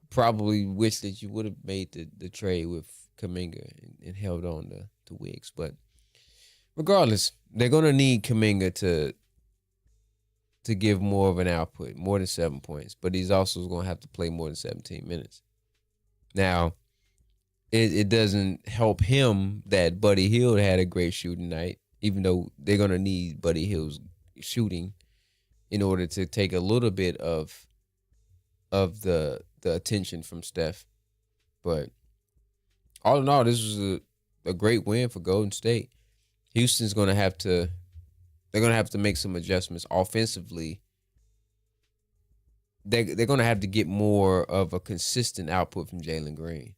Probably wish that you would have made the trade with Kuminga and held on to Wiggs. But regardless, they're gonna need Kuminga to give more of an output, more than 7 points. But he's also going to have to play more than 17 minutes. Now, it doesn't help him that Buddy Hield had a great shooting night, even though they're going to need Buddy Hield's shooting in order to take a little bit of of the attention from Steph. But all in all, this was a great win for Golden State. Houston's gonna have to they're gonna have to make some adjustments offensively. They're gonna have to get more of a consistent output from Jalen Green.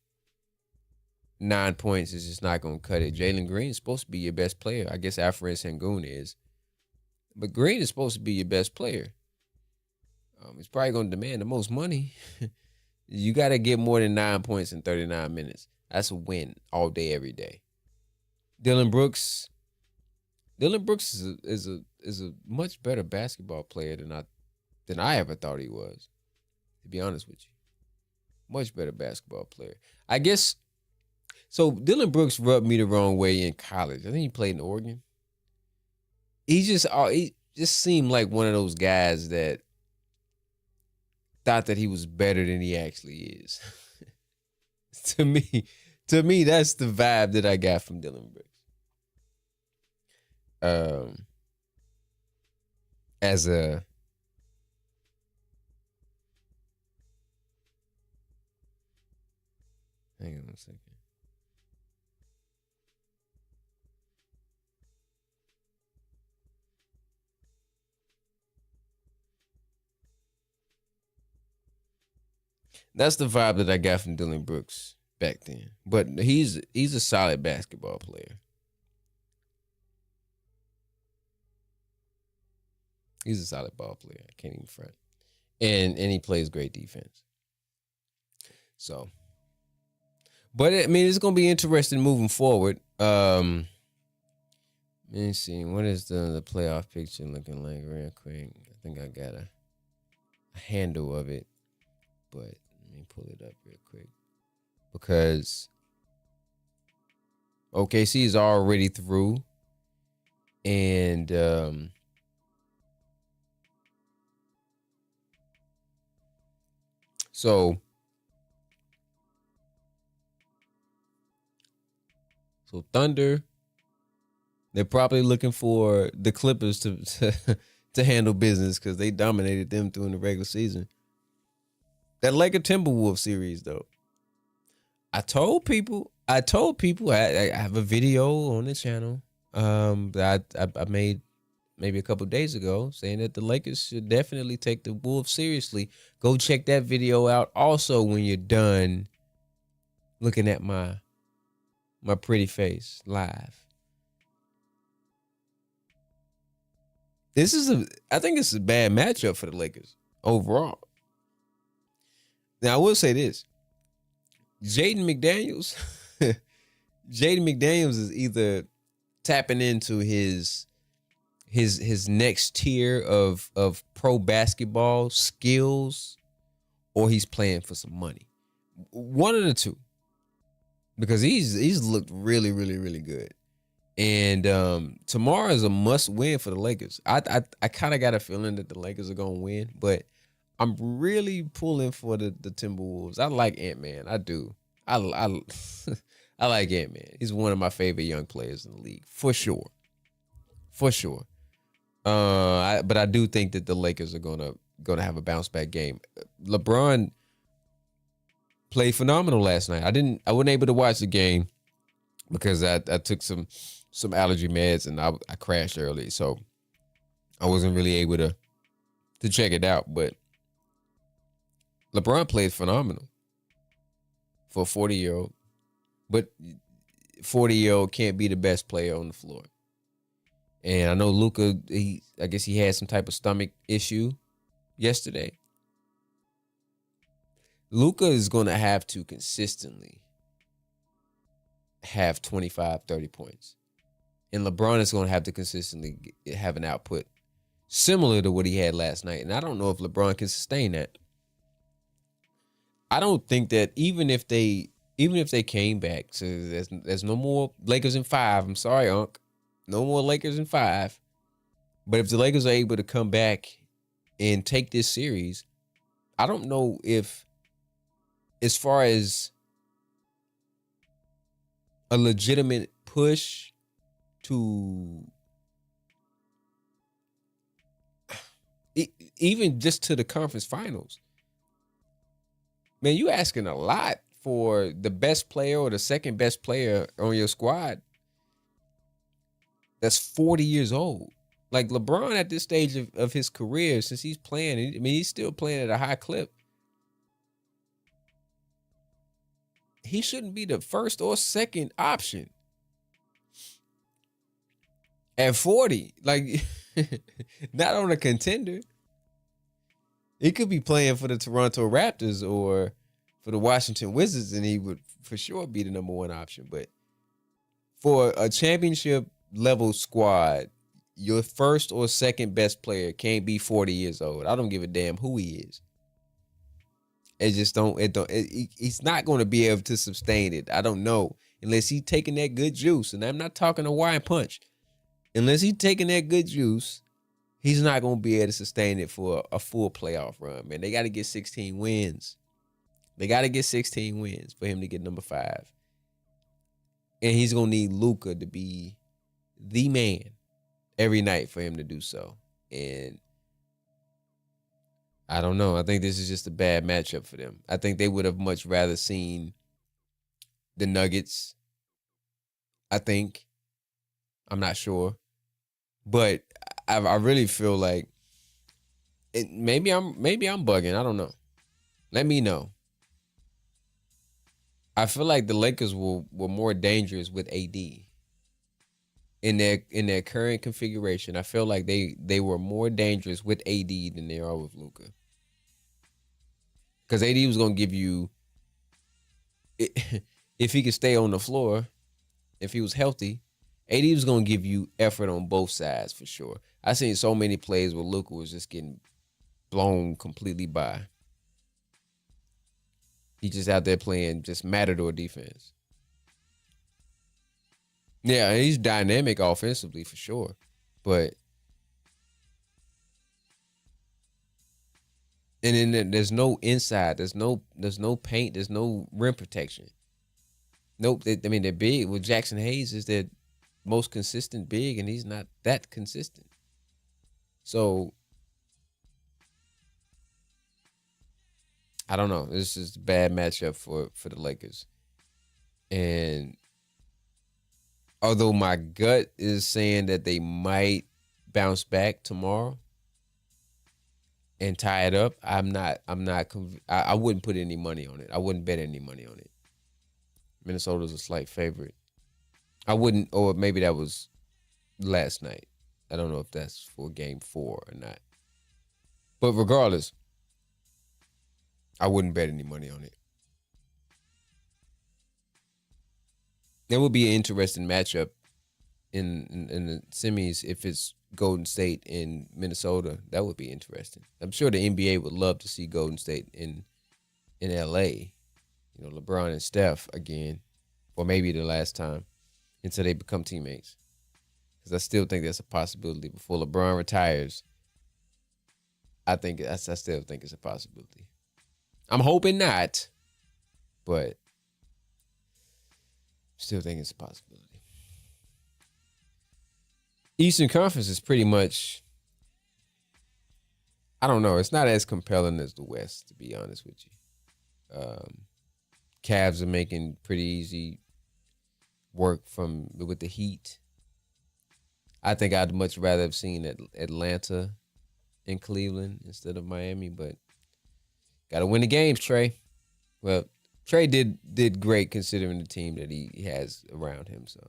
9 points is just not gonna cut it. Jalen Green is supposed to be your best player. I guess Alfred Sengun is, but Green is supposed to be your best player. He's probably gonna demand the most money. You got to get more than 9 points in 39 minutes. That's a win all day, every day. Dylan Brooks. Dylan Brooks is a much better basketball player than I ever thought he was. To be honest with you, much better basketball player. I guess. So Dylan Brooks rubbed me the wrong way in college. I think he played in Oregon. He just seemed like one of those guys that thought that he was better than he actually is. to me, that's the vibe that I got from Dylan Brooks. As a hang on a second. That's the vibe that I got from Dylan Brooks back then. But he's a solid basketball player. He's a solid ball player. I can't even front. And he plays great defense. So, but I mean, it's gonna be interesting moving forward. Let me see. What is the playoff picture looking like real quick? I think I got a handle of it, but let me pull it up real quick because OKC is already through, and so Thunder, they're probably looking for the Clippers to handle business because they dominated them during the regular season. That Laker Timberwolves series, though, I told people I have a video on the channel that I made maybe a couple days ago saying that the Lakers should definitely take the Wolves seriously. Go check that video out. Also, when you're done looking at my pretty face live. I think it's a bad matchup for the Lakers overall. Now, I will say this. Jaden McDaniels is either tapping into his next tier of pro basketball skills, or he's playing for some money. One of the two. Because he's looked really, really, really good. And tomorrow is a must win for the Lakers. I kind of got a feeling that the Lakers are going to win, but I'm really pulling for the Timberwolves. I like Ant-Man. I do. I like Ant-Man. He's one of my favorite young players in the league, for sure. For sure. But I do think that the Lakers are gonna have a bounce back game. LeBron played phenomenal last night. I wasn't able to watch the game because I took some allergy meds and I crashed early, so I wasn't really able to check it out. But LeBron played phenomenal for a 40-year-old, but 40-year-old can't be the best player on the floor. And I know Luka, I guess he had some type of stomach issue yesterday. Luka is going to have to consistently have 25, 30 points. And LeBron is going to have to consistently have an output similar to what he had last night. And I don't know if LeBron can sustain that. I don't think that even if they came back, so there's no more Lakers in 5. I'm sorry, Unc. No more Lakers in 5. But if the Lakers are able to come back and take this series, I don't know if, as far as a legitimate push to even just to the conference finals, Man, you asking a lot for the best player or the second best player on your squad that's 40 years old. Like LeBron at this stage of his career, since he's playing, I mean, he's still playing at a high clip. He shouldn't be the first or second option at 40. Like, not on a contender. He could be playing for the Toronto Raptors or for the Washington Wizards, and he would for sure be the number one option. But for a championship level squad, your first or second best player can't be 40 years old. I don't give a damn who he is. He's not going to be able to sustain it. I don't know. Unless he's taking that good juice. And I'm not talking a wine punch. Unless he's taking that good juice, he's not going to be able to sustain it for a full playoff run, man. They got to get 16 wins. They got to get 16 wins for him to get number 5. And he's going to need Luka to be the man every night for him to do so. And I don't know. I think this is just a bad matchup for them. I think they would have much rather seen the Nuggets. I think. I'm not sure. But I really feel like maybe I'm bugging. I don't know. Let me know. I feel like the Lakers were more dangerous with AD. In their current configuration, I feel like they were more dangerous with AD than they are with Luka. Because AD was going to give you, if he could stay on the floor, if he was healthy, AD was going to give you effort on both sides for sure. I seen so many plays where Luka was just getting blown completely by. He just out there playing just matador defense. Yeah, he's dynamic offensively for sure, but and then there's no inside, there's no paint, there's no rim protection. Nope. I mean, they're big. Well, Jackson Hayes is their most consistent big, and he's not that consistent. So I don't know. This is a bad matchup for the Lakers, and although my gut is saying that they might bounce back tomorrow and tie it up, I wouldn't put any money on it. I wouldn't bet any money on it. Minnesota's a slight favorite. I wouldn't, or maybe that was last night. I don't know if that's for game 4 or not. But regardless, I wouldn't bet any money on it. That would be an interesting matchup in the semis if it's Golden State in Minnesota. That would be interesting. I'm sure the NBA would love to see Golden State in LA. You know, LeBron and Steph again, or maybe the last time until they become teammates. Because I still think that's a possibility. Before LeBron retires, I still think it's a possibility. I'm hoping not, but still think it's a possibility. Eastern Conference is pretty much, I don't know, it's not as compelling as the West, to be honest with you. Cavs are making pretty easy work with the Heat. I think I'd much rather have seen Atlanta and Cleveland instead of Miami, but got to win the games, Trey. Well, Trey did great considering the team that he has around him. So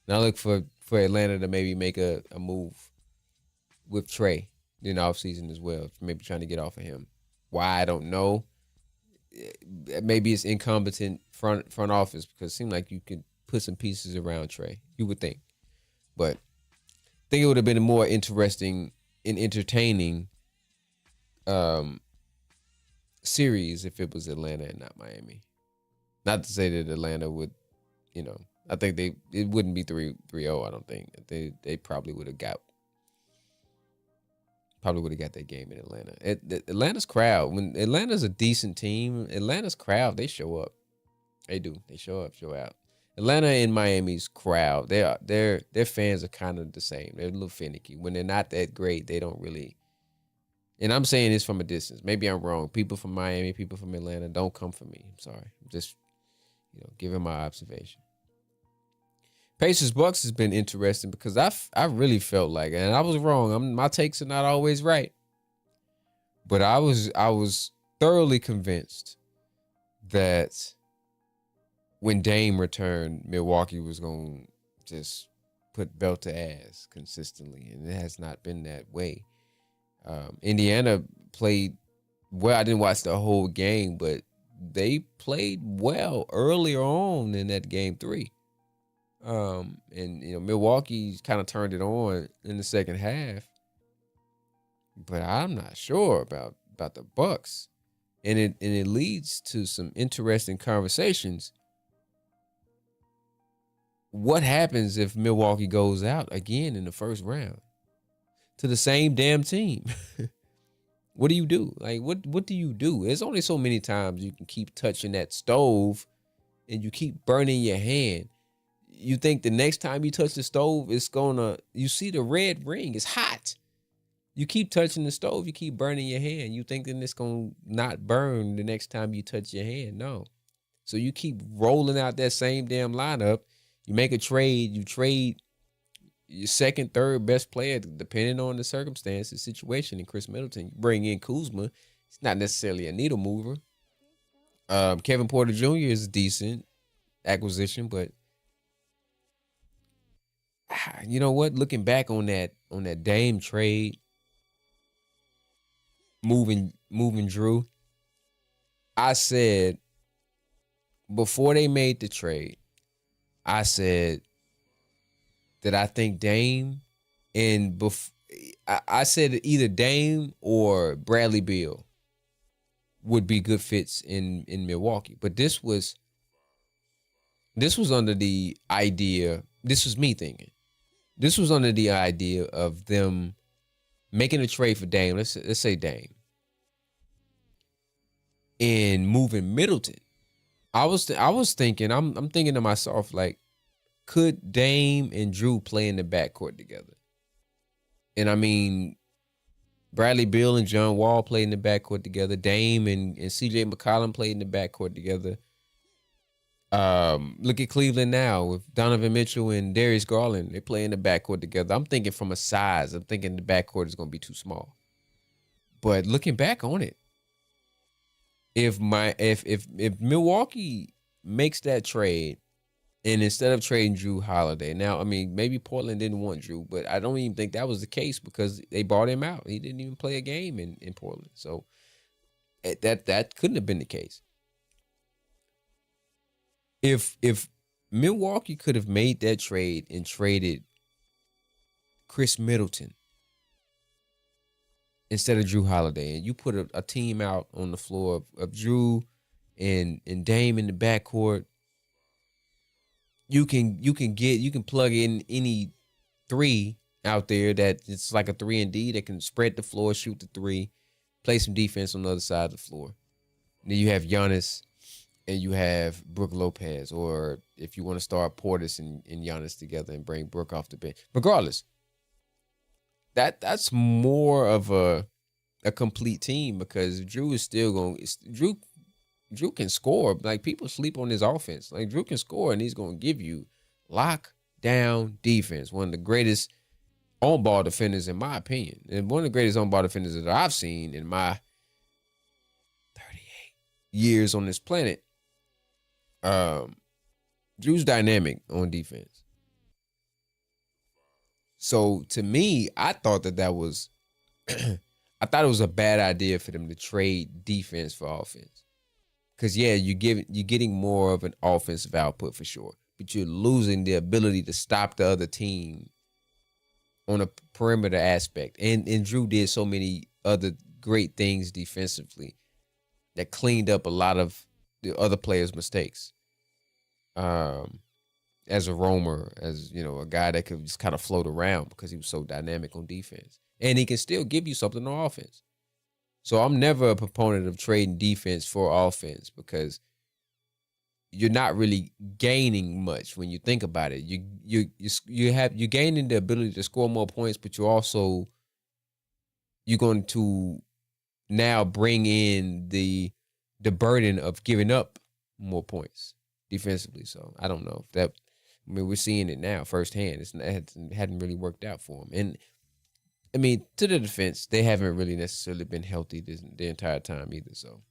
now I look for Atlanta to maybe make a move with Trey in the offseason as well, maybe trying to get off of him. Why, I don't know. Maybe it's incompetent front office, because it seemed like you could put some pieces around Trey. You would think. But I think it would have been more interesting and entertaining series if it was Atlanta and not Miami. Not to say that Atlanta would, I think it wouldn't be 3-0, I don't think. They probably would have got that game in Atlanta. Atlanta's crowd, when Atlanta's a decent team, Atlanta's crowd, they show up. They do. They show up, show out. Atlanta and Miami's crowd, their fans are kind of the same. They're a little finicky. When they're not that great, they And I'm saying this from a distance. Maybe I'm wrong. People from Miami, people from Atlanta, don't come for me. I'm sorry. I'm just, giving my observation. Pacers Bucks has been interesting because I really felt like, and I was wrong. My takes are not always right, but I was thoroughly convinced that when Dame returned, Milwaukee was going to just put belt to ass consistently, and it has not been that way. Indiana played well. I didn't watch the whole game, but they played well earlier on in that game 3. And Milwaukee kind of turned it on in the second half, but I'm not sure about the Bucks, and it leads to some interesting conversations. What happens if Milwaukee goes out again in the first round to the same damn team? What do you do? Like, what do you do? There's only so many times you can keep touching that stove and you keep burning your hand. You think the next time you touch the stove, you see the red ring, it's hot. You keep touching the stove, you keep burning your hand. You think that it's going to not burn the next time you touch your hand. No. So you keep rolling out that same damn lineup. You make a trade, you trade your second, third best player, depending on the circumstances, situation, in Chris Middleton. You bring in Kuzma. It's not necessarily a needle mover. Kevin Porter Jr. is a decent acquisition, but you know what? Looking back on that Dame trade, moving Drew, I said before they made the trade, I said that I think Dame I said that either Dame or Bradley Beal would be good fits in Milwaukee. But this was under the idea, this was me thinking. This was under the idea of them making a trade for Dame. Let's say Dame. And moving Middleton. I was thinking, I'm thinking to myself, like, could Dame and Drew play in the backcourt together? And I mean, Bradley Beal and John Wall played in the backcourt together. Dame and CJ McCollum played in the backcourt together. Look at Cleveland now with Donovan Mitchell and Darius Garland. They play in the backcourt together. I'm thinking from a size. I'm thinking the backcourt is going to be too small. But looking back on it, if Milwaukee makes that trade, and instead of trading Drew Holiday, now, I mean, maybe Portland didn't want Drew, but I don't even think that was the case because they bought him out. He didn't even play a game in Portland. So that couldn't have been the case. If Milwaukee could have made that trade and traded Chris Middleton instead of Drew Holiday, and you put a team out on the floor of Drew and Dame in the backcourt, you can plug in any three out there that it's like a 3-and-D that can spread the floor, shoot the three, play some defense on the other side of the floor. And then you have Giannis and you have Brook Lopez, or if you want to start Portis and Giannis together and bring Brook off the bench. Regardless, that's more of a complete team because Drew is still going. Drew can score. Like, people sleep on his offense. Like, Drew can score, and he's going to give you lockdown defense. One of the greatest on-ball defenders, in my opinion, and one of the greatest on-ball defenders that I've seen in my 38 years on this planet. Drew's dynamic on defense. So to me, I thought that was I thought it was a bad idea for them to trade defense for offense. Because, yeah, you're getting more of an offensive output for sure, but you're losing the ability to stop the other team on a perimeter aspect. And Drew did so many other great things defensively that cleaned up a lot of the other players' mistakes. As a roamer, as, you know, a guy that could just kind of float around because he was so dynamic on defense. And he can still give you something on offense. So I'm never a proponent of trading defense for offense because you're not really gaining much when you think about it. You're gaining the ability to score more points, but you're going to now bring in the burden of giving up more points defensively. So I don't know if that. I mean, we're seeing it now firsthand. It hadn't really worked out for them. And I mean, to the defense, they haven't really necessarily been healthy the entire time either. So,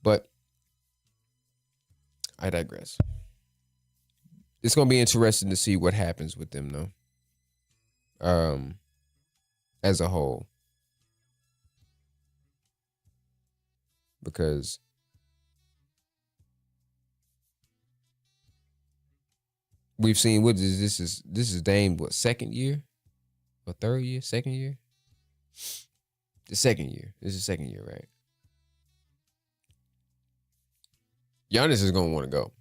but I digress. It's gonna be interesting to see what happens with them, though. As a whole, because we've seen this is Dame second year or third year, second year, the second year. This is second year, right? Giannis is gonna want to go.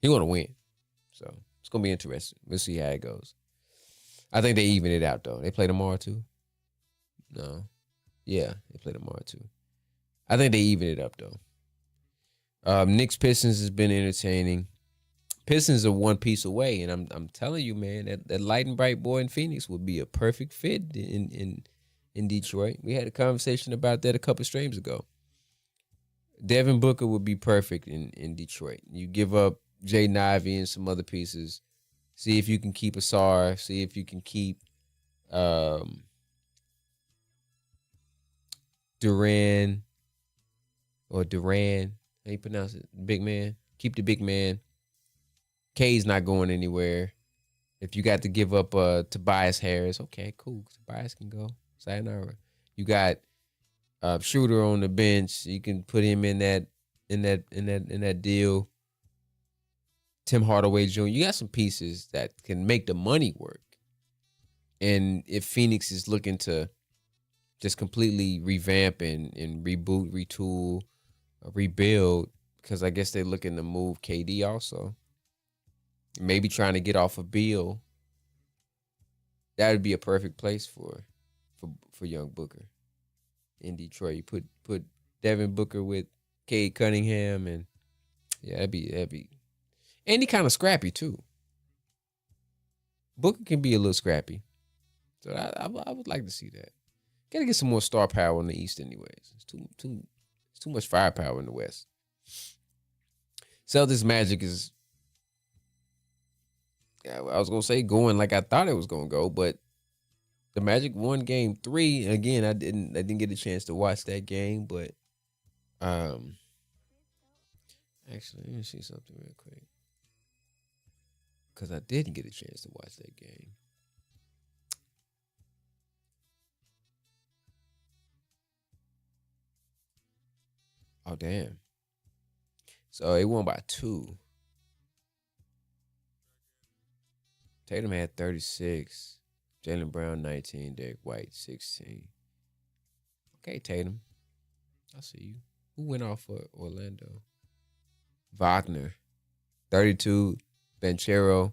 He want to win, so it's gonna be interesting. We'll see how it goes. I think they even it out though. They play tomorrow too. No, yeah, they play tomorrow too. I think they even it up though. Knicks Pistons has been entertaining. Pistons are one piece away, and I'm telling you, man, that light and bright boy in Phoenix would be a perfect fit in Detroit. We had a conversation about that a couple streams ago. Devin Booker would be perfect in Detroit. You give up Jaden Ivey and some other pieces. See if you can keep Asar. See if you can keep Duran. How you pronounce it? Big man. Keep the big man. K's not going anywhere. If you got to give up Tobias Harris, okay, cool. Tobias can go. Sayonara. You got Schroeder on the bench. You can put him in that deal. Tim Hardaway Jr. You got some pieces that can make the money work. And if Phoenix is looking to just completely revamp and reboot, retool, rebuild, because I guess they're looking to move KD also. Maybe trying to get off a Beal. That would be a perfect place for young Booker in Detroit. You put Devin Booker with Cade Cunningham, and yeah, that'd be. And he kind of scrappy too. Booker can be a little scrappy, so I would like to see that. Gotta get some more star power in the East, anyways. It's too much firepower in the West. Celtics Magic is. I was gonna say going like I thought it was gonna go, but the Magic won Game 3 again. I didn't get a chance to watch that game, but actually, let me see something real quick because I didn't get a chance to watch that game. Oh damn! So it won by 2. Tatum had 36. Jaylen Brown 19. Derek White 16. Okay, Tatum. I see you. Who went off for Orlando? Wagner 32. Banchero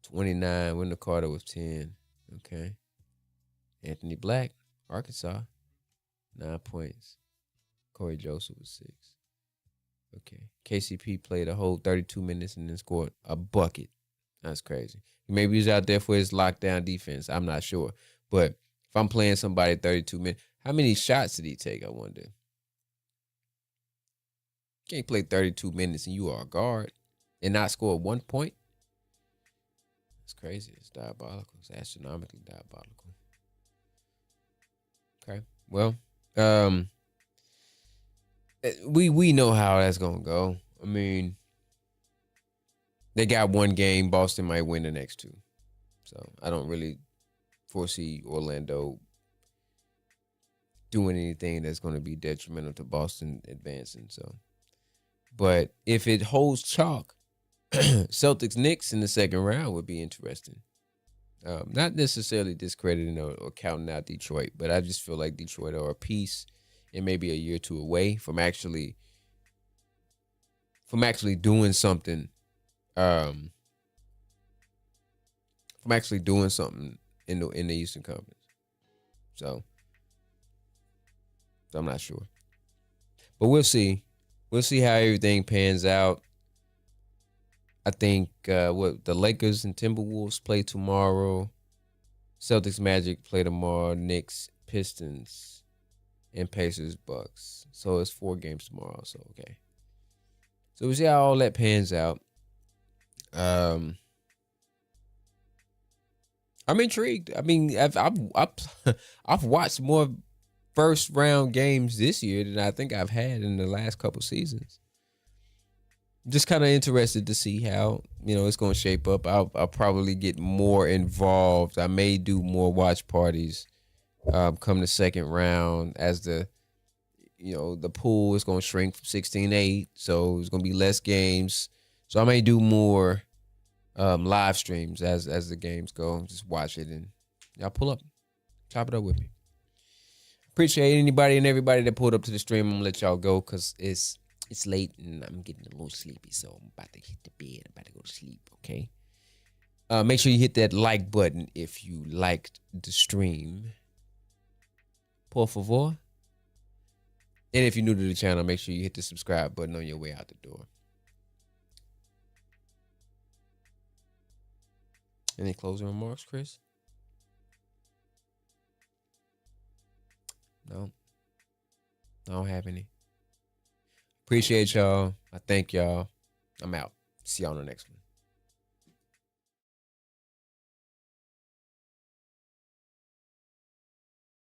29. Wendell Carter with 10. Okay. Anthony Black, Arkansas, 9 points. Corey Joseph was 6. Okay. KCP played a whole 32 minutes and then scored a bucket. That's crazy. Maybe he's out there for his lockdown defense. I'm not sure. But if I'm playing somebody 32 minutes, how many shots did he take, I wonder? You can't play 32 minutes and you are a guard and not score 1 point? It's crazy. It's diabolical. It's astronomically diabolical. Okay. Well, we know how that's going to go. I mean, they got one game. Boston might win the next 2. So I don't really foresee Orlando doing anything that's going to be detrimental to Boston advancing. So, but if it holds chalk, Celtics Knicks in the second round would be interesting. Not necessarily discrediting or counting out Detroit, but I just feel like Detroit are a piece and maybe a year or 2 away from actually doing something. From actually doing something in the Eastern Conference. So I'm not sure. But we'll see. We'll see how everything pans out. I think the Lakers and Timberwolves play tomorrow. Celtics Magic play tomorrow. Knicks Pistons, and Pacers, Bucks. So it's 4 games tomorrow. So okay. So we see how all that pans out. I'm intrigued. I mean, I've watched more first round games this year than I think I've had in the last couple seasons. Just kind of interested to see how it's going to shape up. I'll probably get more involved. I may do more watch parties come the second round as the pool is going to shrink from 16-8, so it's going to be less games. So I may do more live streams as the games go. Just watch it and y'all pull up, chop it up with me. Appreciate anybody and everybody that pulled up to the stream. I'm gonna let y'all go because it's late and I'm getting a little sleepy, so I'm about to hit the bed. I'm about to go to sleep. Okay. Make sure you hit that like button if you liked the stream. Por favor. And if you're new to the channel, make sure you hit the subscribe button on your way out the door. Any closing remarks, Chris? No. I don't have any. Appreciate y'all. I thank y'all. I'm out. See y'all on the next one.